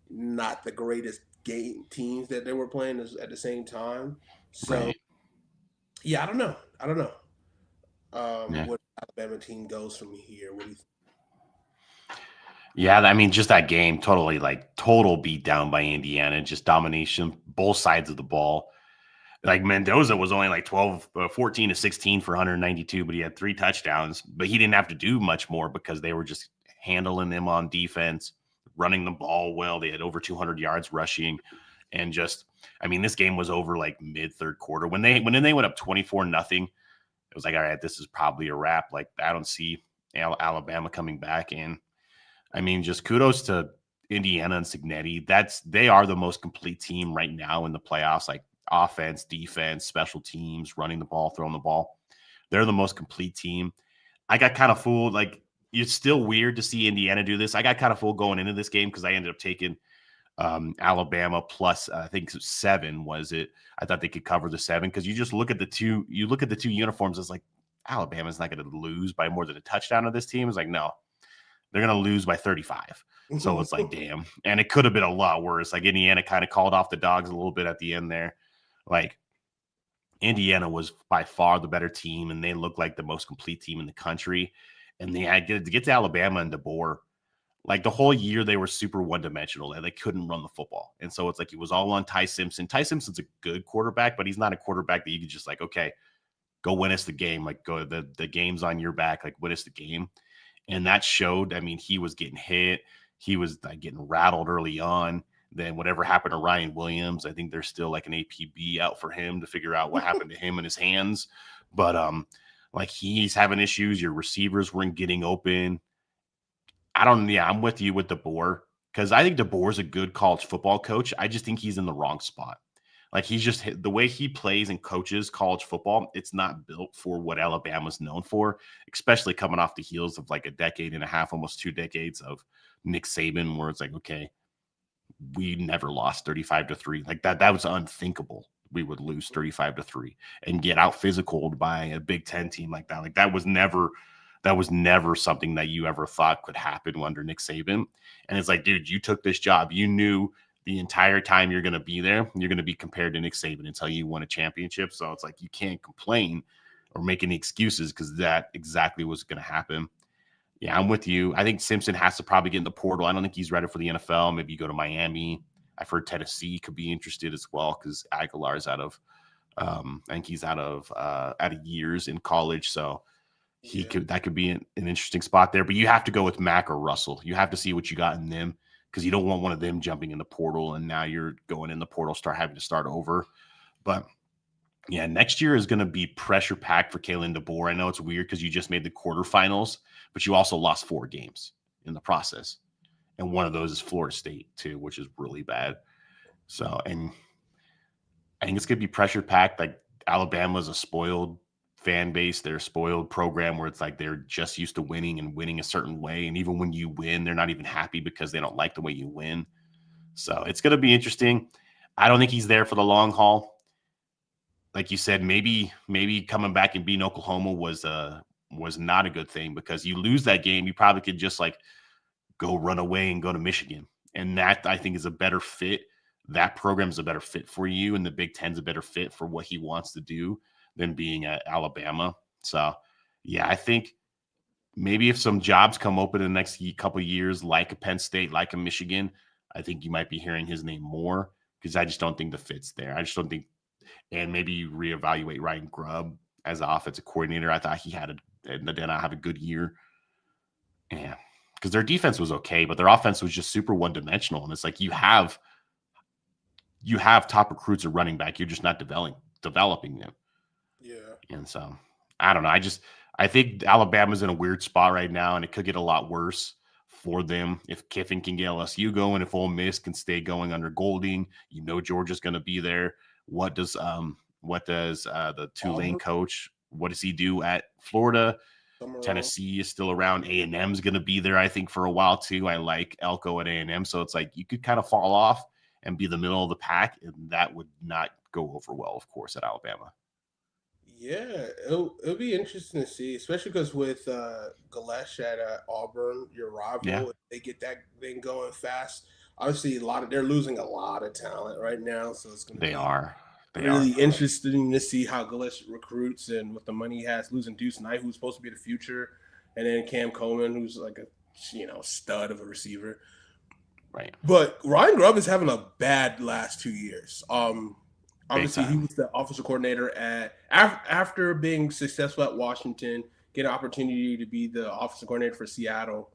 not the greatest game teams that they were playing at the same time. So, yeah, I don't know. What Alabama team goes from here. What do you think? Yeah, I mean, just that game, total beat down by Indiana, just domination, both sides of the ball. Like Mendoza was only like 14 to 16 for 192, but he had 3 touchdowns, but he didn't have to do much more because they were just handling them on defense, running the ball well. They had over 200 yards rushing, and this game was over like mid third quarter when they went up 24-0. It was like, all right, this is probably a wrap. Like I don't see Alabama coming back. And I mean, just kudos to Indiana and Signetti. They are the most complete team right now in the playoffs. Like offense, defense, special teams, running the ball, throwing the ball. They're the most complete team. I got kind of fooled. Like it's still weird to see Indiana do this. I got kind of fooled going into this game because I ended up taking Alabama plus I think 7 was it. I thought they could cover the 7 because you just look at the two uniforms. It's like Alabama's not going to lose by more than a touchdown of this team. It's like, no, they're going to lose by 35. So it's like, damn. And it could have been a lot worse. Like Indiana kind of called off the dogs a little bit at the end there. Like Indiana was by far the better team, and they looked like the most complete team in the country. And they had to get to Alabama and DeBoer. Like the whole year, they were super one-dimensional. They couldn't run the football. And so it's like it was all on Ty Simpson. Ty Simpson's a good quarterback, but he's not a quarterback that you can just like, okay, go win us the game. Like go the game's on your back, like win us the game. And that showed. I mean, he was getting hit. He was like getting rattled early on. Then whatever happened to Ryan Williams, I think there's still like an APB out for him to figure out what happened to him in his hands. But like he's having issues. Your receivers weren't getting open. I'm with you with DeBoer because I think DeBoer's a good college football coach. I just think he's in the wrong spot. Like he's just the way he plays and coaches college football. It's not built for what Alabama's known for, especially coming off the heels of like a decade and a half, almost 2 decades of Nick Saban, where it's like, okay, we never lost 35-3. Like that was unthinkable lose 35-3 and get out physicaled by a Big Ten team like that. Like that was never something that you ever thought could happen under Nick Saban. And it's like, dude, you took this job. You knew the entire time you're going to be there, you're going to be compared to Nick Saban until you win a championship. So it's like you can't complain or make any excuses because that exactly was going to happen. Yeah, I'm with you. I think Simpson has to probably get in the portal. I don't think he's ready for the NFL. Maybe you go to Miami. I've heard Tennessee could be interested as well because Aguilar's out of I think he's out of years in college. So that could be an interesting spot there. But you have to go with Mac or Russell. You have to see what you got in them because you don't want one of them jumping in the portal and now you're going in the portal, having to start over. But yeah, next year is going to be pressure packed for Kalen DeBoer. I know it's weird because you just made the quarterfinals, but you also lost 4 games in the process. And one of those is Florida State too, which is really bad. So, and I think it's going to be pressure packed. Like Alabama is a spoiled fan base. They're a spoiled program where it's like they're just used to winning and winning a certain way. And even when you win, they're not even happy because they don't like the way you win. So it's going to be interesting. I don't think he's there for the long haul. Like you said, maybe coming back and beating Oklahoma was not a good thing because you lose that game, you probably could just like go run away and go to Michigan. And that I think is a better fit. That program is a better fit for you, and the Big Ten's a better fit for what he wants to do than being at Alabama. So, yeah, I think maybe if some jobs come open in the next couple of years, like a Penn State, like a Michigan, I think you might be hearing his name more because I just don't think the fit's there. I just don't think. And maybe you reevaluate Ryan Grubb as an offensive coordinator. I thought he did not have a good year. Yeah, because their defense was okay, but their offense was just super one-dimensional. And it's like you have top recruits at running back. You're just not developing them. Yeah. And so, I don't know. I think Alabama's in a weird spot right now, and it could get a lot worse for them if Kiffin can get LSU going, if Ole Miss can stay going under Golding. Georgia's going to be there. What does the Tulane coach, what does he do at Florida? Tennessee is still around. A&M's going to be there, I think, for a while too. I like Elko at A&M. So it's like you could kind of fall off and be the middle of the pack, and that would not go over well, of course, at Alabama. Yeah, it'll be interesting to see, especially because with Galesh at Auburn, your rival, if they get that thing going fast. Obviously, they're losing a lot of talent right now, so it's going to be really interesting to see how Galesh recruits and with the money he has, losing Deuce Knight, who's supposed to be the future, and then Cam Coleman, who's like a stud of a receiver. Right. But Ryan Grubb is having a bad last 2 years. Obviously, he was the offensive coordinator after being successful at Washington, get an opportunity to be the offensive coordinator for Seattle,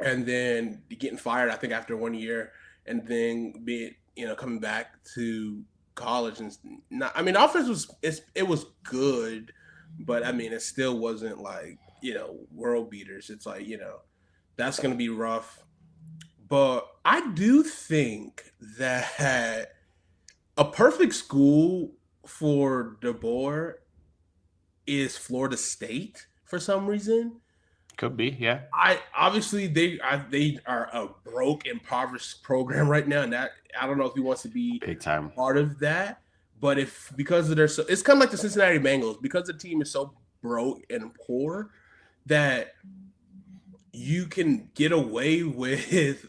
and then getting fired, I think, after 1 year, and then coming back to college and offense was good, but it still wasn't like world beaters. It's like that's going to be rough, but I do think that a perfect school for DeBoer is Florida State for some reason. Could be, yeah. Obviously they are a broke, impoverished program right now, and that I don't know if he wants to be big time part of that. But because of it's kind of like the Cincinnati Bengals, because the team is so broke and poor that you can get away with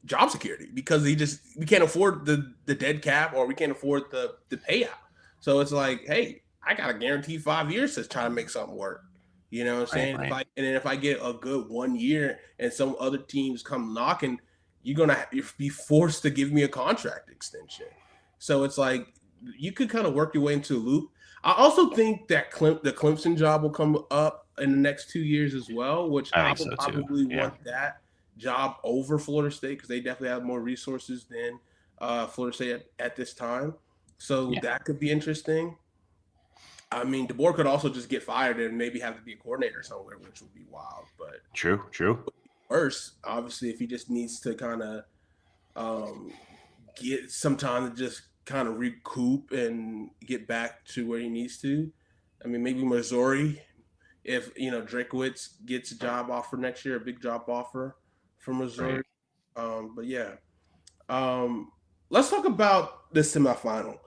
job security because we can't afford the dead cap or we can't afford the payout. So it's like, hey, I got to guarantee 5 years to try to make something work. You know what I'm saying? Right. If I get a good 1 year and some other teams come knocking, you're going to be forced to give me a contract extension. So it's like you could kind of work your way into a loop. I also think that the Clemson job will come up in the next 2 years as well, which I would probably want that job over Florida State because they definitely have more resources than Florida State at this time. So that could be interesting. DeBoer could also just get fired and maybe have to be a coordinator somewhere, which would be wild. But true. Worse, obviously, if he just needs to kind of get some time to just kind of recoup and get back to where he needs to. Maybe Missouri, if Drakewitz gets a job offer next year, a big job offer from Missouri. Right. But yeah. let's talk about the semifinal.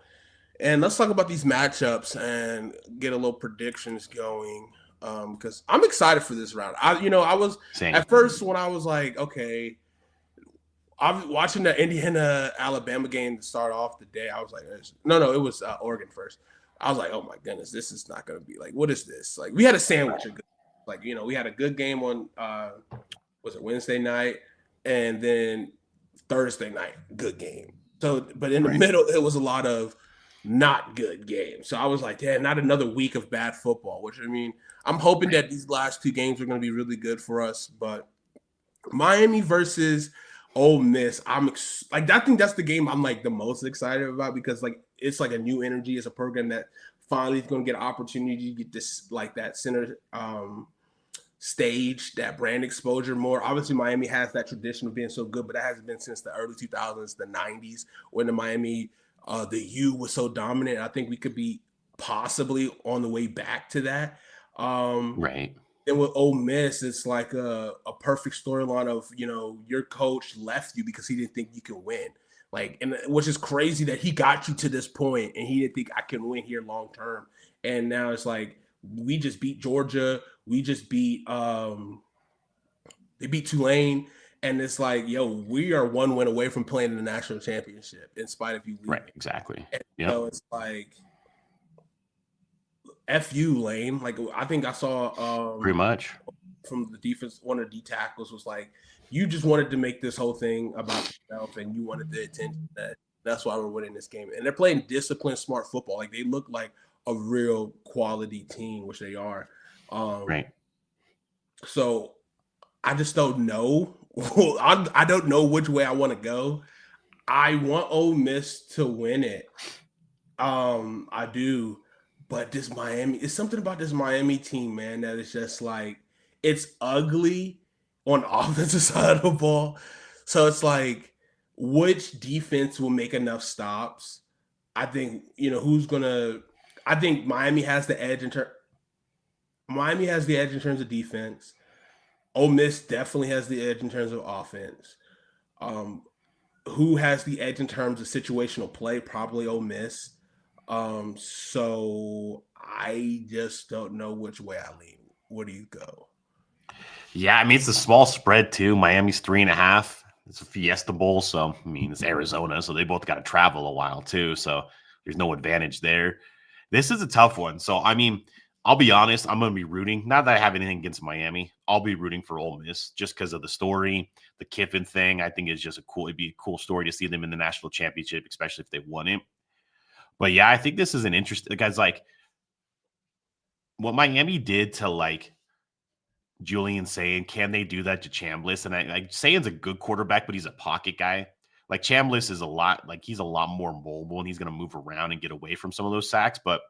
And let's talk about these matchups and get a little predictions going. Because I'm excited for this round. I was Same. at first when I was like, okay, I was watching the Indiana Alabama game to start off the day. I was like, no, it was Oregon first. I was like, oh my goodness, this is not going to be like, what is this? Like, we had a sandwich, we had a good game on was it Wednesday night, and then Thursday night, good game. So, but in the middle, it was a lot of not good games. So I was like, damn, not another week of bad football. Which I mean, I'm hoping that these last two games are going to be really good for us. But Miami versus Ole Miss, I think that's the game I'm like the most excited about because like it's like a new energy. It's a program that finally is going to get an opportunity to get this like that center stage, that brand exposure more. Obviously, Miami has that tradition of being so good, but that hasn't been since the early 2000s, the 90s, when the Miami, the U was so dominant. I think we could be possibly on the way back to that. Right. And with Ole Miss, it's like a perfect storyline of, your coach left you because he didn't think you could win. Like, and which is crazy that he got you to this point and he didn't think I can win here long term. And now it's like, we just beat Georgia. We just beat they beat Tulane. And it's like, yo, we are one win away from playing in the national championship in spite of you leaving. Right, exactly. Yeah. So it's like F you, Lane. Like, I think I saw pretty much from the defense, one of the D tackles was like, you just wanted to make this whole thing about yourself and you wanted the attention. That's why we're winning this game. And they're playing disciplined, smart football. Like, they look like a real quality team, which they are. Right. So I just don't know. I don't know which way I want to go. I want Ole Miss to win it. I do. But this Miami, it's something about this Miami team, man, that is just like, it's ugly on offensive side of the ball. So it's like, which defense will make enough stops? I think, I think Miami has the edge in terms of defense. Ole Miss definitely has the edge in terms of offense. Who has the edge in terms of situational play? Probably Ole Miss. So I just don't know which way I lean. Where do you go? Yeah, I mean, it's a small spread too. Miami's 3.5. It's a Fiesta Bowl, so I mean, it's Arizona, so they both got to travel a while too. So there's no advantage there. This is a tough one. So I mean, I'll be honest, I'm going to be rooting. Not that I have anything against Miami. I'll be rooting for Ole Miss just because of the story, the Kiffin thing. I think is just it'd be a cool story to see them in the national championship, especially if they won it. But yeah, I think this is an interesting, guys, like what Miami did to like Julian Sayin, can they do that to Chambliss? And Sayin's a good quarterback, but he's a pocket guy. Like Chambliss is he's a lot more mobile and he's going to move around and get away from some of those sacks. But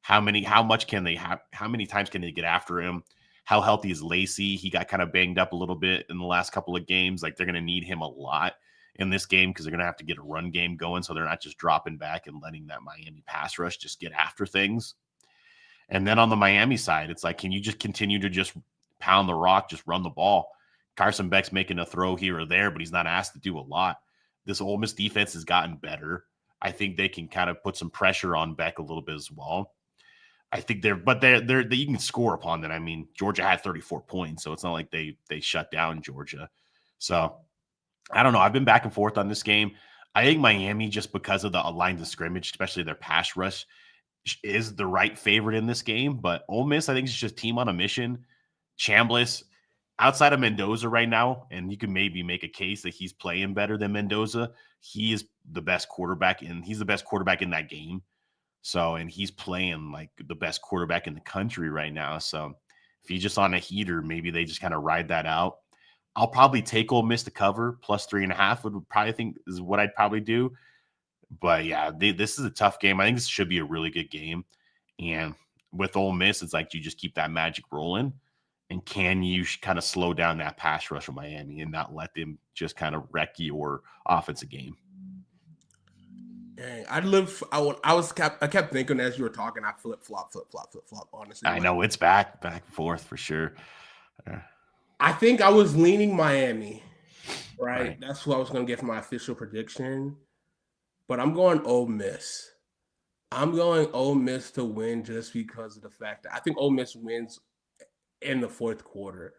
how many times can they get after him? How healthy is Lacey? He got kind of banged up a little bit in the last couple of games. Like they're going to need him a lot in this game because they're going to have to get a run game going. So they're not just dropping back and letting that Miami pass rush just get after things. And then on the Miami side, it's like, can you just continue to just pound the rock, just run the ball? Carson Beck's making a throw here or there, but he's not asked to do a lot. This Ole Miss defense has gotten better. I think they can kind of put some pressure on Beck a little bit as well. I think you can score upon that. I mean, Georgia had 34 points, so it's not like they shut down Georgia. So I don't know. I've been back and forth on this game. I think Miami, just because of the lines of scrimmage, especially their pass rush, is the right favorite in this game. But Ole Miss, I think it's just team on a mission. Chambliss, outside of Mendoza right now, and you can maybe make a case that he's playing better than Mendoza. He is the best quarterback, and he's the best quarterback in that game. So, and he's playing like the best quarterback in the country right now. So if he's just on a heater, maybe they just kind of ride that out. I'll probably take Ole Miss to cover plus 3.5 would probably think is what I'd probably do. But yeah, this is a tough game. I think this should be a really good game. And with Ole Miss, it's like you just keep that magic rolling. And can you kind of slow down that pass rush of Miami and not let them just kind of wreck your offensive game? Dang, I kept thinking as you were talking, I flip flop. Honestly, I know it's back and forth for sure. I think I was leaning Miami, right? That's what I was going to get for my official prediction. but I'm going Ole Miss. I'm going Ole Miss to win just because of the fact that I think Ole Miss wins in the fourth quarter.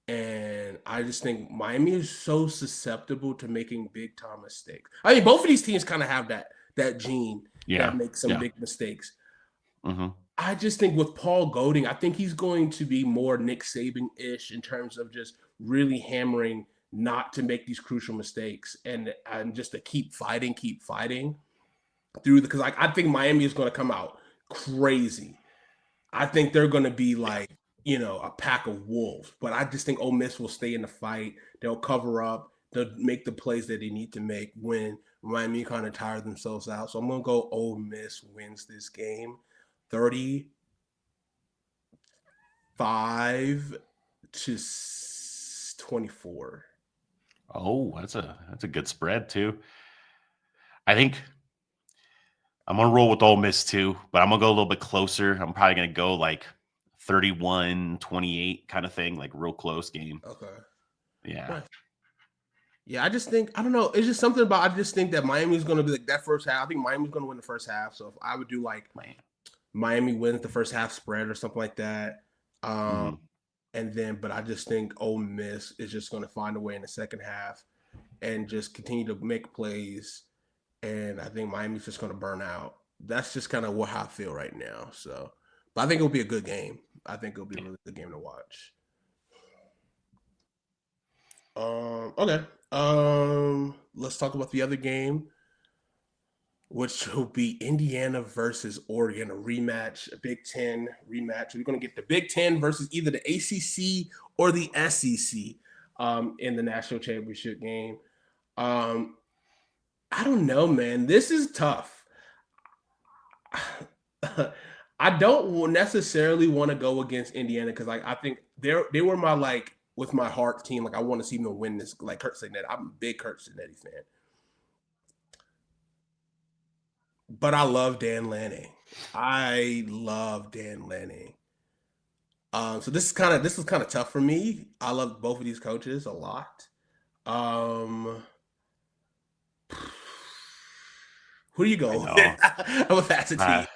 And I just think Miami is so susceptible to making big time mistakes. I mean, both of these teams kind of have that gene that makes some big mistakes. Mm-hmm. I just think with Paul Golding, I think he's going to be more Nick Saban-ish in terms of just really hammering not to make these crucial mistakes and just to keep fighting through because I think Miami is going to come out crazy. I think they're going to be like, a pack of wolves, but I just think Ole Miss will stay in the fight. They'll cover up. They'll make the plays that they need to make when Miami kind of tire themselves out. So I'm going to go Ole Miss wins this game 35-24. Oh, that's a good spread too. I think I'm going to roll with Ole Miss too, but I'm going to go a little bit closer. I'm probably going to go like 31-28 kind of thing, like real close game. Okay. Yeah. Nice. Yeah, I just think, I don't know. It's just something about, I just think that Miami's going to be like that first half. I think Miami's going to win the first half. So if I would do like Miami wins the first half spread or something like that. And then, but I just think Ole Miss is just going to find a way in the second half and just continue to make plays. And I think Miami's just going to burn out. That's just kind of how I feel right now. So, but I think it'll be a good game. I think it'll be a really good game to watch. Okay. Let's talk about the other game, which will be Indiana versus Oregon, a rematch, a Big Ten rematch. We're going to get the Big Ten versus either the ACC or the SEC in the national championship game. I don't know, man. This is tough. I don't necessarily want to go against Indiana because I think they were my with my heart team. I want to see them win this. Like Kurt Signetti, I'm a big Kurt Signetti fan, but I love Dan Lanning. So this is kind of tough for me. I love both of these coaches a lot. Who do you go with? I'm a Facetti.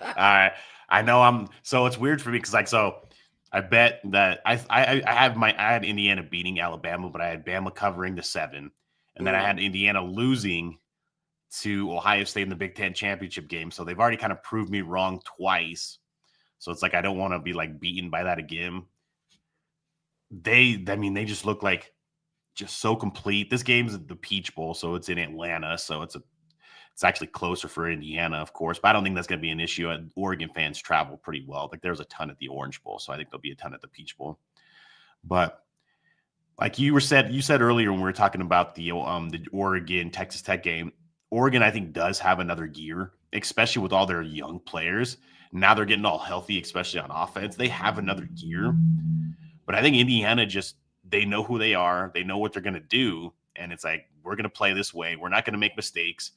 All right. I know so it's weird for me because I bet that I had Indiana beating Alabama, but I had Bama covering the 7, and then I had Indiana losing to Ohio State in the Big Ten championship game. So they've already kind of proved me wrong twice. So it's I don't want to be beaten by that again. They just look like just so complete. This game's the Peach Bowl, so it's in Atlanta, so it's actually closer for Indiana, of course, but I don't think that's going to be an issue. Oregon fans travel pretty well. There's a ton at the Orange Bowl, so I think there'll be a ton at the Peach Bowl. But you said earlier when we were talking about the Oregon Texas Tech game, Oregon I think does have another gear, especially with all their young players. Now they're getting all healthy, especially on offense. They have another gear, but I think Indiana they know who they are. They know what they're going to do, and it's we're going to play this way. We're not going to make mistakes.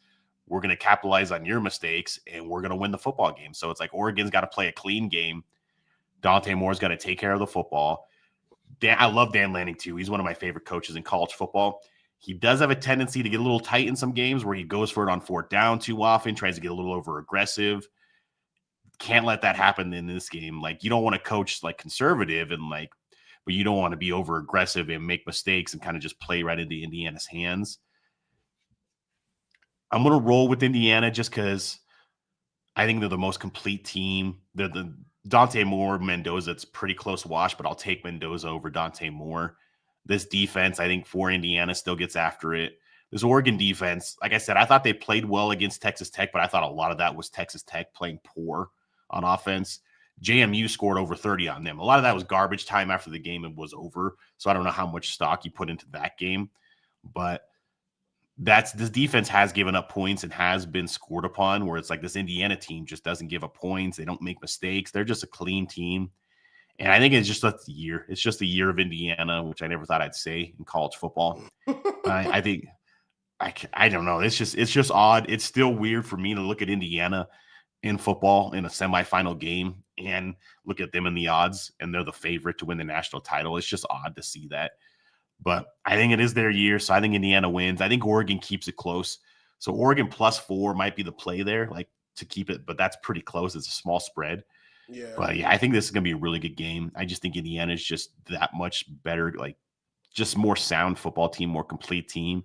We're going to capitalize on your mistakes, and we're going to win the football game. So it's Oregon's got to play a clean game. Dante Moore's got to take care of the football. I love Dan Lanning, too. He's one of my favorite coaches in college football. He does have a tendency to get a little tight in some games where he goes for it on 4th down too often, tries to get a little over-aggressive. Can't let that happen in this game. You don't want to coach conservative but you don't want to be over-aggressive and make mistakes and kind of just play right into Indiana's hands. I'm going to roll with Indiana just because I think they're the most complete team. They're the Dante Moore, Mendoza. It's pretty close wash, but I'll take Mendoza over Dante Moore. This defense, I think, for Indiana still gets after it. This Oregon defense, like I said, I thought they played well against Texas Tech, but I thought a lot of that was Texas Tech playing poor on offense. JMU scored over 30 on them. A lot of that was garbage time after the game was over, so I don't know how much stock you put into that game, but this defense has given up points and has been scored upon, where it's this Indiana team just doesn't give up points. They don't make mistakes. They're just a clean team. And I think it's just a year. It's just a year of Indiana, which I never thought I'd say in college football. I think I don't know. It's just odd. It's still weird for me to look at Indiana in football in a semifinal game and look at them in the odds, and they're the favorite to win the national title. It's just odd to see that. But I think it is their year, so I think Indiana wins. I think Oregon keeps it close. So Oregon +4 might be the play there, like to keep it, but that's pretty close. It's a small spread. Yeah. But yeah, I think this is going to be a really good game. I just think Indiana is just that much better, like just more sound football team, more complete team.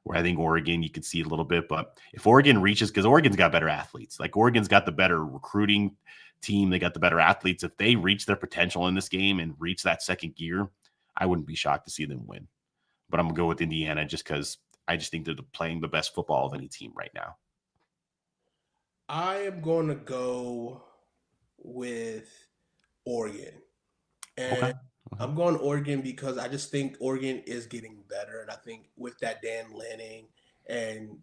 Where I think Oregon, you can see a little bit. But if Oregon reaches, because Oregon's got better athletes, like Oregon's got the better recruiting team, they got the better athletes. If they reach their potential in this game and reach that second gear, I wouldn't be shocked to see them win. But I'm going to go with Indiana just because I just think they're playing the best football of any team right now. I am going to go with Oregon. And I'm going Oregon because I just think Oregon is getting better. And I think with that Dan Lanning and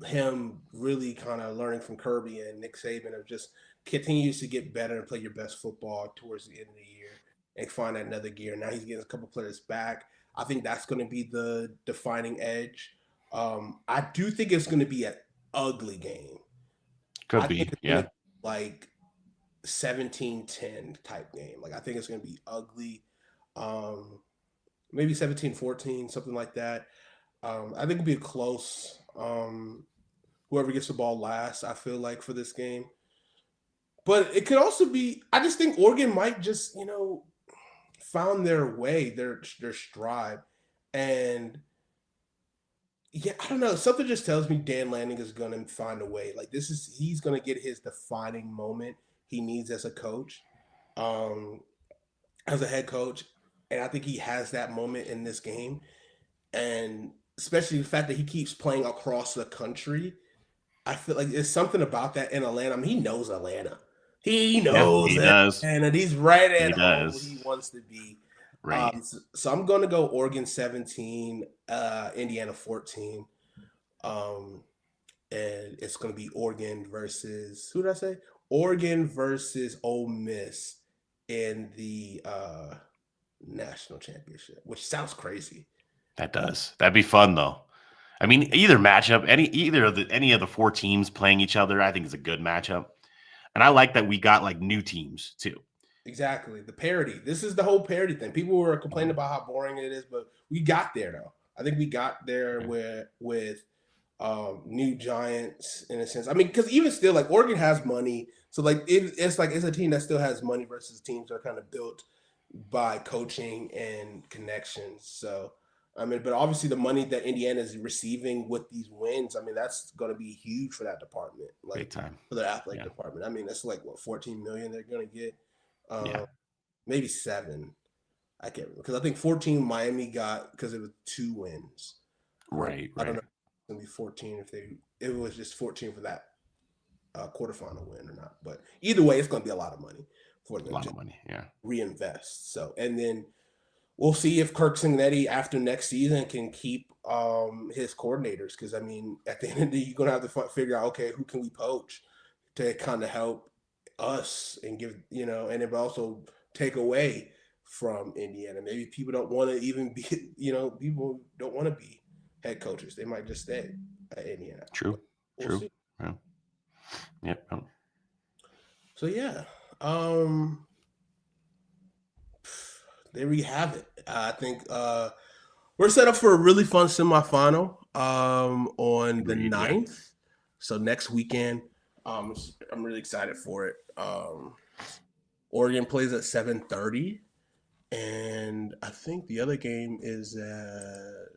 him really kind of learning from Kirby and Nick Saban of just continues to get better and play your best football towards the end of the year and find another gear. Now he's getting a couple players back. I think that's going to be the defining edge. I do think it's going to be an ugly game. Could be, yeah. Like 17-10 type game. Like I think it's going to be ugly. Maybe 17-14, something like that. I think it'll be close. Whoever gets the ball last, I feel like, for this game. But it could also be, I just think Oregon might just, found their way, their stride. And yeah, I don't know. Something just tells me Dan Lanning is going to find a way. Like he's going to get his defining moment he needs as a coach, as a head coach. And I think he has that moment in this game. And especially the fact that he keeps playing across the country. I feel like there's something about that in Atlanta. I mean, he knows Atlanta. He knows he it. does. And he's right at home where he wants to be. Right. So I'm going to go Oregon 17, Indiana 14. And it's going to be Oregon versus, who did I say? Oregon versus Ole Miss in the national championship, which sounds crazy. That does. That'd be fun, though. I mean, either matchup, any of the four teams playing each other, I think is a good matchup. And I like that we got like new teams too. Exactly. The parity. This is the whole parity thing. People were complaining about how boring it is, but we got there though. I think we got there with new giants in a sense. I mean, because even still, like Oregon has money, so like it's a team that still has money versus teams that are kind of built by coaching and connections. So I mean, but obviously the money that Indiana is receiving with these wins, I mean, that's going to be huge for that department, like big time for the athletic department. I mean, that's like what, 14 million they're going to get, maybe 7. I can't remember because I think 14 Miami got because it was 2 wins. Right. I don't know if it's going to be 14 if it was just 14 for that quarterfinal win or not. But either way, it's going to be a lot of money for them to reinvest. So, and then we'll see if Kirk Cignetti after next season can keep his coordinators. Because, I mean, at the end of the day, you're going to have to figure out, okay, who can we poach to kind of help us and give, and it also take away from Indiana. Maybe people don't want to even be, people don't want to be head coaches. They might just stay at Indiana. True. We'll see. Yeah. Yep. So, yeah. There we have it. I think we're set up for a really fun semifinal on the 9th. So next weekend, I'm really excited for it. Oregon plays at 7:30, and I think the other game is at.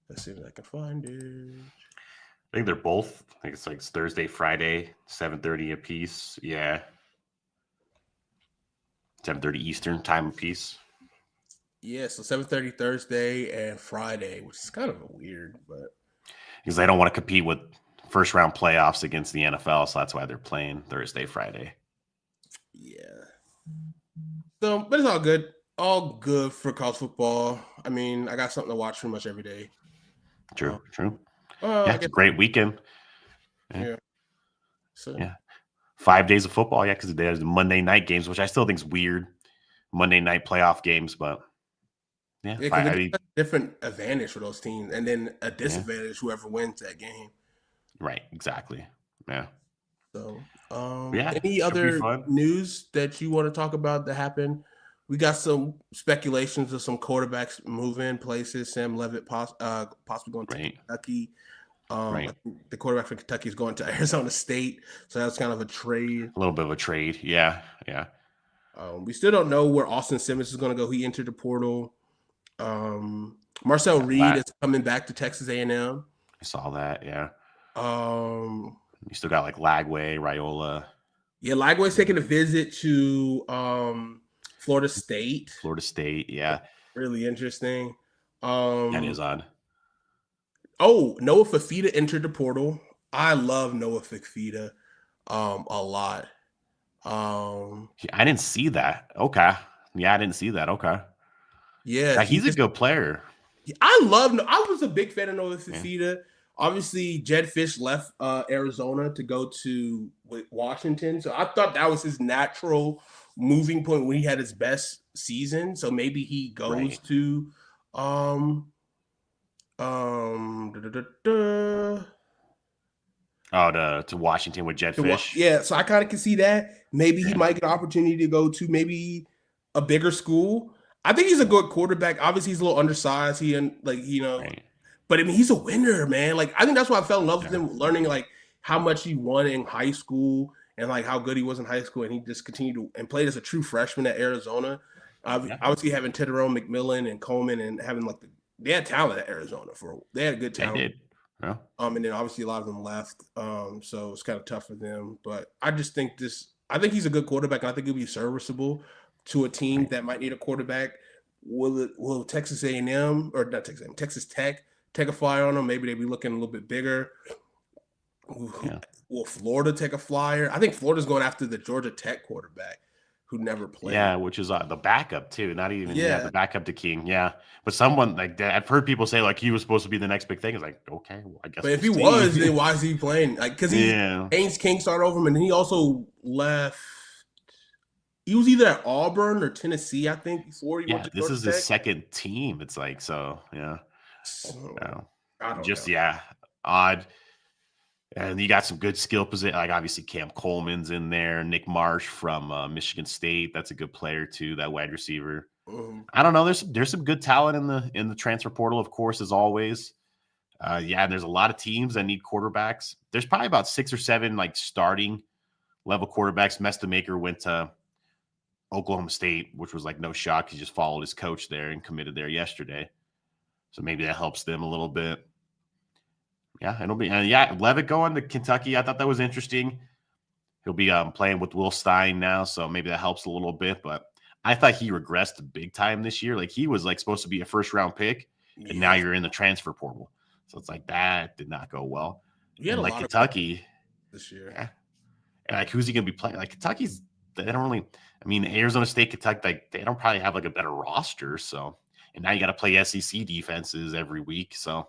Let's see if I can find it. I think they're both. I think it's like Thursday, Friday, 7:30 apiece. Yeah. 7:30 Eastern time apiece. Yeah, so 7:30 Thursday and Friday, which is kind of weird, but because they don't want to compete with first round playoffs against the NFL, so that's why they're playing Thursday, Friday. Yeah. So, but it's all good. All good for college football. I mean, I got something to watch pretty much every day. True. It's a great weekend. Yeah. So, 5 days of football, because there's the Monday night games, which I still think is weird. Monday night playoff games, but different advantage for those teams, and then a disadvantage whoever wins that game. Right, exactly. Yeah. So, any other news that you want to talk about that happened We got some speculations of some quarterbacks moving places. Sam Levitt possibly going to Kentucky. I think the quarterback for Kentucky is going to Arizona State, so that's kind of a trade. A little bit of a trade, yeah. We still don't know where Austin Simmons is going to go. He entered the portal. Marcel Reed is coming back to Texas A&M. I saw that, yeah. You still got like Lagway, Raiola. Yeah, Lagway's taking a visit to Florida State. Yeah. Really interesting. That is odd. Oh, Noah Fafita entered the portal. I love Noah Fafita a lot. I didn't see that. Okay. Yeah, I didn't see that. Okay. Yeah. He's a good player. I was a big fan of Noah Fafita. Yeah. Obviously, Jed Fish left Arizona to go to Washington. So I thought that was his natural moving point when he had his best season. So maybe he goes to to Washington with Jed Fish. Yeah, so I kind of can see that. Maybe he might get an opportunity to go to maybe a bigger school. I think he's a good quarterback. Obviously, he's a little undersized. But I mean, he's a winner, man. Like, I think that's why I fell in love with him, learning like how much he won in high school and like how good he was in high school, and he just continued and played as a true freshman at Arizona. Obviously, having Tedderone McMillan and Coleman and having like they had talent at Arizona they had good talent. They did. Yeah. And then obviously a lot of them left. So it's kind of tough for them. But I just think I think he's a good quarterback, and I think he'll be serviceable to a team that might need a quarterback. Will Texas A&M or not Texas A&M, Texas Tech take a flyer on them? Maybe they'd be looking a little bit bigger. Yeah. Will Florida take a flyer? I think Florida's going after the Georgia Tech quarterback who never played. Yeah, which is the backup too. Not even the backup to King. Yeah, but someone like that. I've heard people say like he was supposed to be the next big thing. It's like, okay, well, I guess. But if he was, then why is he playing? Like, because Haynes King started over him, and he also left. He was either at Auburn or Tennessee, I think, before he went to this Georgia is Tech. his second team. It's like so, yeah. I don't know. Odd. And you got some good skill position, like obviously Cam Coleman's in there, Nick Marsh from Michigan State. That's a good player too, that wide receiver. Mm-hmm. I don't know. There's some good talent in the transfer portal, of course, as always. And there's a lot of teams that need quarterbacks. There's probably about 6 or 7 like starting level quarterbacks. Mestamaker went to Oklahoma State, which was like no shock. He just followed his coach there and committed there yesterday. So maybe that helps them a little bit. Yeah, it'll be Levitt going to Kentucky. I thought that was interesting. He'll be playing with Will Stein now, so maybe that helps a little bit. But I thought he regressed big time this year. Like he was like supposed to be a first round pick, and now you're in the transfer portal. So it's like that did not go well. Yeah, like Kentucky this year. Yeah. And like who's he gonna be playing? Like Kentucky's they don't really. I mean, Arizona State, Kentucky, like they don't probably have like a better roster. So and now you got to play SEC defenses every week. So.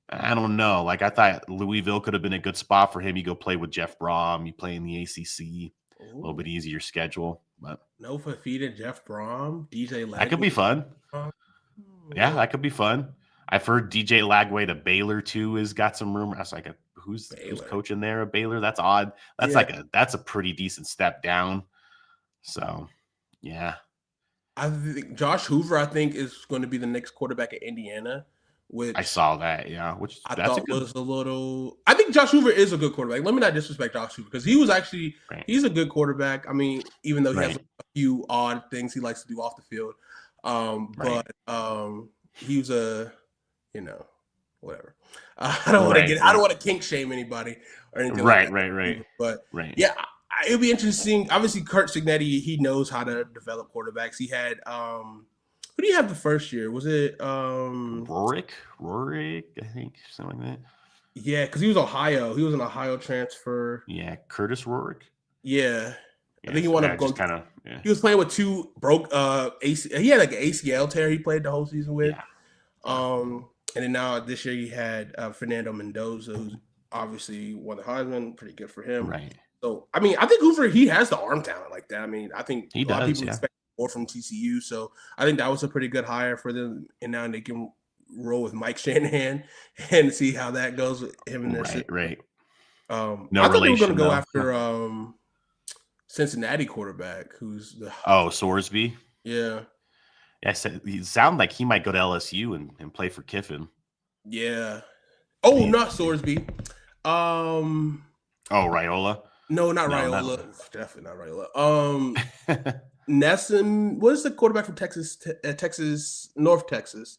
I don't know. Like I thought Louisville could have been a good spot for him. You go play with Jeff Brom. You play in the ACC. A little bit easier schedule. But no Fafita, Jeff Brom, DJ Lagway. That could be fun. Yeah, that could be fun. I've heard DJ Lagway to Baylor too has got some rumor. I was like, who's coaching there at Baylor? That's odd. That's that's a pretty decent step down. So, yeah. I think Josh Hoover, is going to be the next quarterback at Indiana. Which I saw that, which I thought was a little. I think Josh Hoover is a good quarterback. Let me not disrespect Josh Hoover because he was actually he's a good quarterback. I mean, even though he has a few odd things he likes to do off the field, but he was whatever. I don't want to kink shame anybody or anything. Right. But yeah, it'll be interesting. Obviously, Kurt Cignetti, he knows how to develop quarterbacks. He had who do you have the first year? Was it Rorick? I think something like that. Yeah, because he was Ohio. He was an Ohio transfer. Yeah, Curtis Rorick. Yeah, I think he wanted to go. Kind of. Yeah. He was playing with 2 broke AC. He had like an ACL tear. He played the whole season with. Yeah. And then now this year he had Fernando Mendoza, who's obviously won the Heisman. Pretty good for him. Right. So I mean, I think Hoover he has the arm talent like that. I mean, I think a lot of people expect more from TCU. So I think that was a pretty good hire for them. And now they can roll with Mike Shanahan and see how that goes with him and their right. I thought they were going to go after Cincinnati quarterback who's the Sorsby. Yeah. I said he sounded like he might go to LSU and play for Kiffin. Yeah. Oh, not Sorsby. Oh, Raiola. No, not Raiola. Definitely not Raiola. Nesson. What is the quarterback from Texas? North Texas.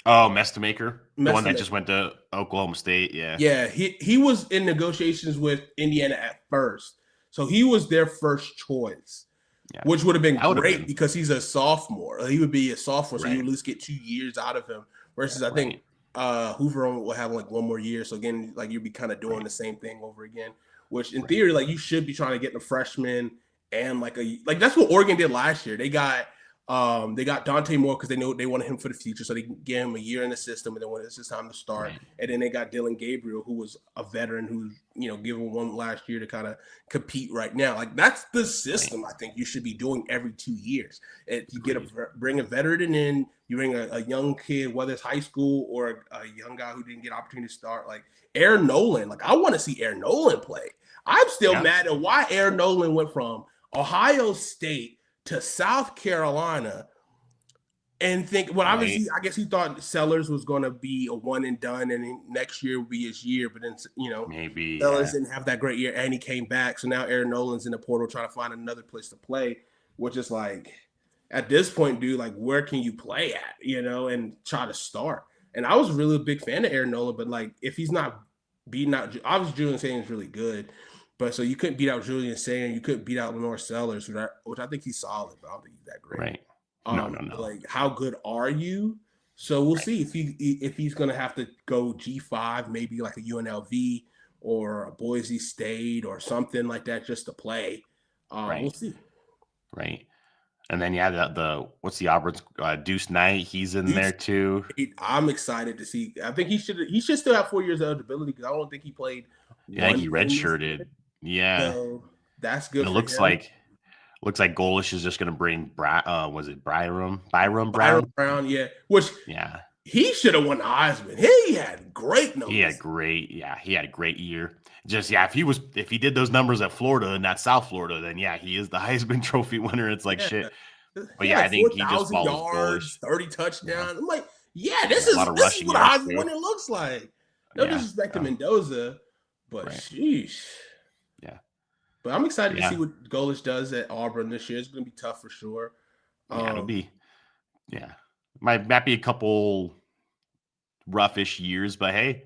Oh, Mestamaker, the one that just went to Oklahoma State. Yeah. Yeah. He was in negotiations with Indiana at first, so he was their first choice. Yeah. Which would have been great because he's a sophomore. He would be a sophomore, so you would at least get 2 years out of him. Versus, I think Hoover will have like 1 more year. So again, like you'd be kind of doing the same thing over again. Which in theory, like you should be trying to get the freshman and like that's what Oregon did last year. They got Dante Moore because they know they wanted him for the future, so they can get him a year in the system, and then when it's his time to start, and then they got Dylan Gabriel, who was a veteran, who's given one last year to kind of compete right now. Like that's the system I think you should be doing every 2 years. And you bring a veteran in, you bring a young kid, whether it's high school or a young guy who didn't get opportunity to start, like Aaron Nolan. Like I want to see Aaron Nolan play. I'm still mad at why Aaron Nolan went from Ohio State to South Carolina and think, well, obviously, I guess he thought Sellers was going to be a one and done, and next year would be his year. But then, maybe Sellers didn't have that great year, and he came back. So now Aaron Nolan's in the portal trying to find another place to play, which is like, at this point, dude, like, where can you play at, and try to start? And I was really a big fan of Aaron Nolan, but like, if he's not beating out, obviously Julian Sagan is really good. But so you couldn't beat out Julian Sagan, you couldn't beat out Lenore Sellers, which I think he's solid, but I don't think he's that great. Right. No. Like, how good are you? So we'll see if he's going to have to go G5, maybe like a UNLV or a Boise State or something like that just to play. We'll see. Right. And then the what's the Auburn's Deuce Knight? He's in there too. I'm excited to see. I think he should still have 4 years of eligibility because I don't think he played. Yeah, I think he redshirted. Yeah, so that's good. It looks like Golish is just going to bring was it Byram Brown? Yeah, he should have won the Heisman. He had great numbers. He had a great year. Just if he did those numbers at Florida and not South Florida, then he is the Heisman Trophy winner. It's like shit. But I think he just follows yards, 30 touchdowns. I'm like, this is what a Heisman winner looks like. No disrespect to Mendoza, but sheesh. Yeah. But I'm excited to see what Golish does at Auburn this year. It's going to be tough for sure. It'll be. Yeah. Might be a couple roughish years, but hey,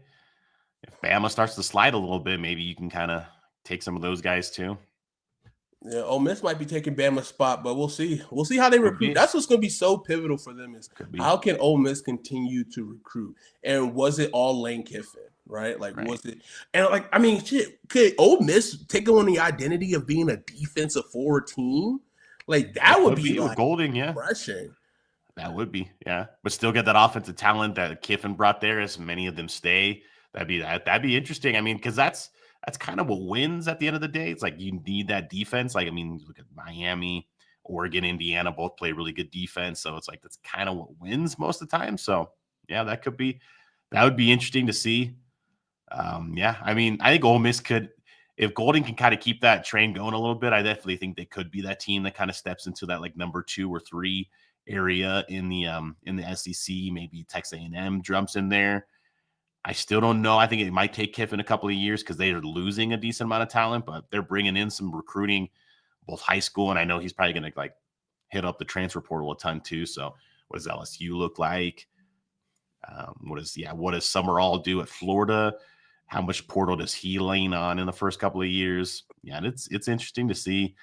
if Bama starts to slide a little bit, maybe you can kind of take some of those guys too. Yeah, Ole Miss might be taking Bama's spot, but we'll see. We'll see how they recruit. That's what's going to be so pivotal for them is how can Ole Miss continue to recruit? And was it all Lane Kiffin? Right? Like, was it? And like, I mean, shit, could Ole Miss take on the identity of being a defensive forward team? Like, that would be like Golding, refreshing. That would be, but still get that offensive talent that Kiffin brought there as many of them stay. That'd be interesting. I mean, because that's kind of what wins at the end of the day. It's like you need that defense. Like, I mean, look at Miami, Oregon, Indiana, both play really good defense. So it's like that's kind of what wins most of the time. So that would be interesting to see. I mean, I think Ole Miss could, if Golding can kind of keep that train going a little bit, I definitely think they could be that team that kind of steps into that like number 2 or 3 area in the SEC. Maybe Texas A&M jumps in there. I still don't know. I think it might take Kiffin a couple of years because they are losing a decent amount of talent, but they're bringing in some recruiting, both high school, and I know he's probably going to like hit up the transfer portal a ton too. So what does LSU look like? What does Summerall do at Florida? How much portal does he lean on in the first couple of years? Yeah, it's interesting to see.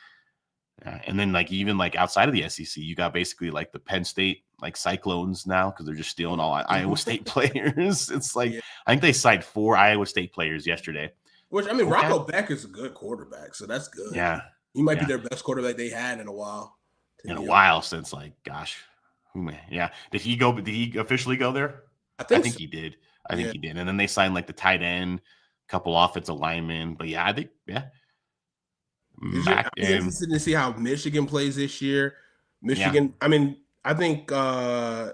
And then like even like outside of the SEC, you got basically like the Penn State like Cyclones now because they're just stealing all Iowa State players. It's like I think they signed 4 Iowa State players yesterday. Which I mean, Rocco Beck is a good quarterback, so that's good. Yeah, he might be their best quarterback they had in a while. Since like gosh, Did he officially go there? I think he did. I think he did. And then they signed like the tight end, a couple offensive linemen. But I think I'm interested to see how Michigan plays this year. Michigan, I mean, I think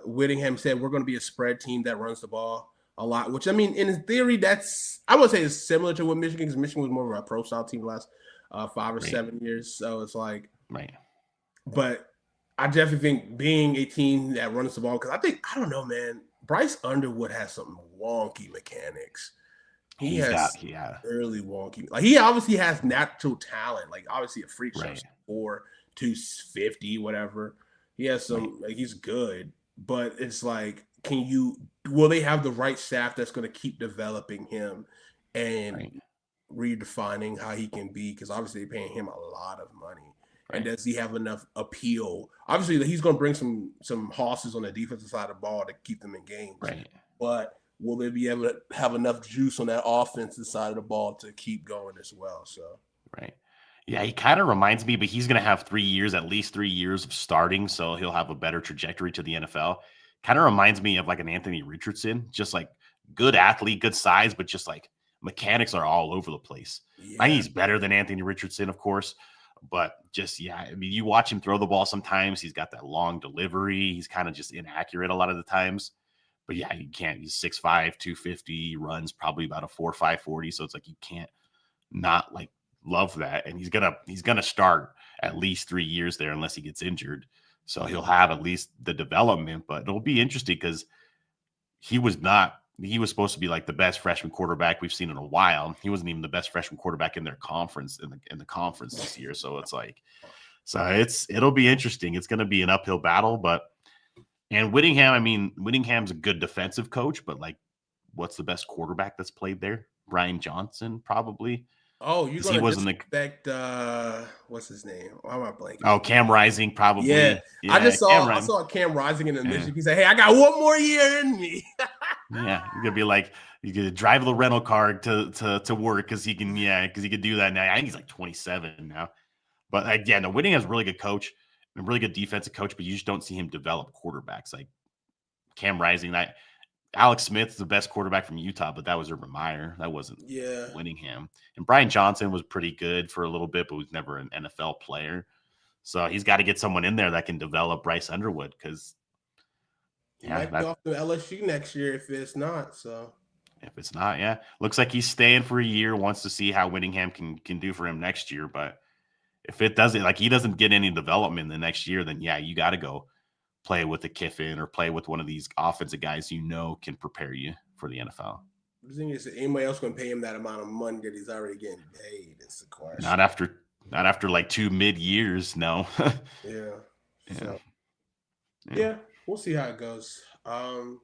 Whittingham said we're going to be a spread team that runs the ball a lot, which I mean, in theory, I would say is similar to what Michigan, because Michigan was more of a pro style team the last 5 or 7 years. So it's like, right. But I definitely think being a team that runs the ball, because I don't know, man. Bryce Underwood has some wonky mechanics. He has early wonky. Like he obviously has natural talent. Like obviously a freak shot, 250, whatever. He has some. Like he's good, but it's like, will they have the right staff that's going to keep developing him and redefining how he can be? Because obviously they're paying him a lot of money. And does he have enough appeal? Obviously, he's going to bring some horses on the defensive side of the ball to keep them in games. Right. But will they be able to have enough juice on that offensive side of the ball to keep going as well? So. Right. Yeah, he kind of reminds me, but he's going to have 3 years, at least 3 years of starting, so he'll have a better trajectory to the NFL. Kind of reminds me of like an Anthony Richardson, just like good athlete, good size, but just like mechanics are all over the place. Yeah. I think he's better than Anthony Richardson, of course. But just, I mean, you watch him throw the ball sometimes. He's got that long delivery. He's kind of just inaccurate a lot of the times. But yeah, you can't. He's 6'5", 250, runs probably about a 4.5 40. So it's like you can't not like love that. And he's gonna start at least 3 years there unless he gets injured. So he'll have at least the development. But it'll be interesting because he was supposed to be like the best freshman quarterback we've seen in a while. He wasn't even the best freshman quarterback in their conference in the conference this year. So it's like, it'll be interesting. It's going to be an uphill battle, and Whittingham, I mean, Whittingham's a good defensive coach, but like, what's the best quarterback that's played there? Brian Johnson, probably. Oh, you're going to expect, what's his name? Why am I blanking? Oh, Cam Rising, probably. Yeah. I saw Cam Rising in the mission. He said, hey, I got one more year in me. Yeah, you're gonna be like, you could drive the rental car to work because he can do that now. I think he's like 27 now. But again, no, Whittingham's a really good coach, a really good defensive coach, but you just don't see him develop quarterbacks like Cam Rising. Alex Smith's the best quarterback from Utah, but that was Urban Meyer. That wasn't Whittingham. And Brian Johnson was pretty good for a little bit, but was never an NFL player. So he's got to get someone in there that can develop Bryce Underwood because he might be off to LSU next year if it's not. So if it's not, looks like he's staying for a year. Wants to see how Whittingham can do for him next year. But if it doesn't, like he doesn't get any development the next year, then you got to go play with the Kiffin or play with one of these offensive guys can prepare you for the NFL. The thing is, anybody else going to pay him that amount of money that he's already getting paid? It's the question. Not after like 2 mid years, no. Yeah. We'll see how it goes. I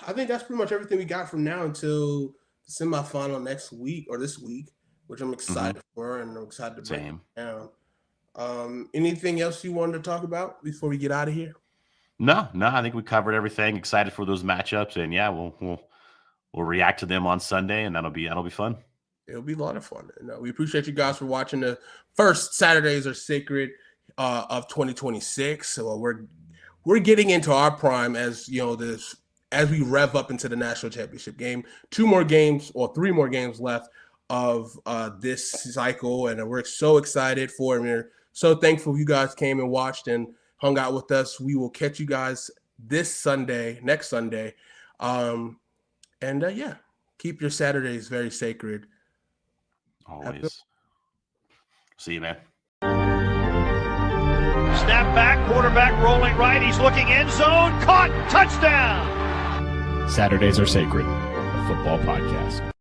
think that's pretty much everything we got from now until the semifinal next week or this week, which I'm excited for, and I'm excited to break it down. Anything else you wanted to talk about before we get out of here? No, I think we covered everything. Excited for those matchups, and we'll react to them on Sunday, and that'll be fun. It'll be a lot of fun. And we appreciate you guys for watching the first Saturdays Are Sacred of 2026. So we're getting into our prime as as we rev up into the national championship game. 2 more games or 3 more games left of this cycle, and we're so excited for it. We're so thankful you guys came and watched and hung out with us. We will catch you guys next Sunday. Keep your Saturdays very sacred. Always. See you, man. Snap back, quarterback rolling right. He's looking end zone. Caught. Touchdown. Saturdays Are Sacred, a football podcast.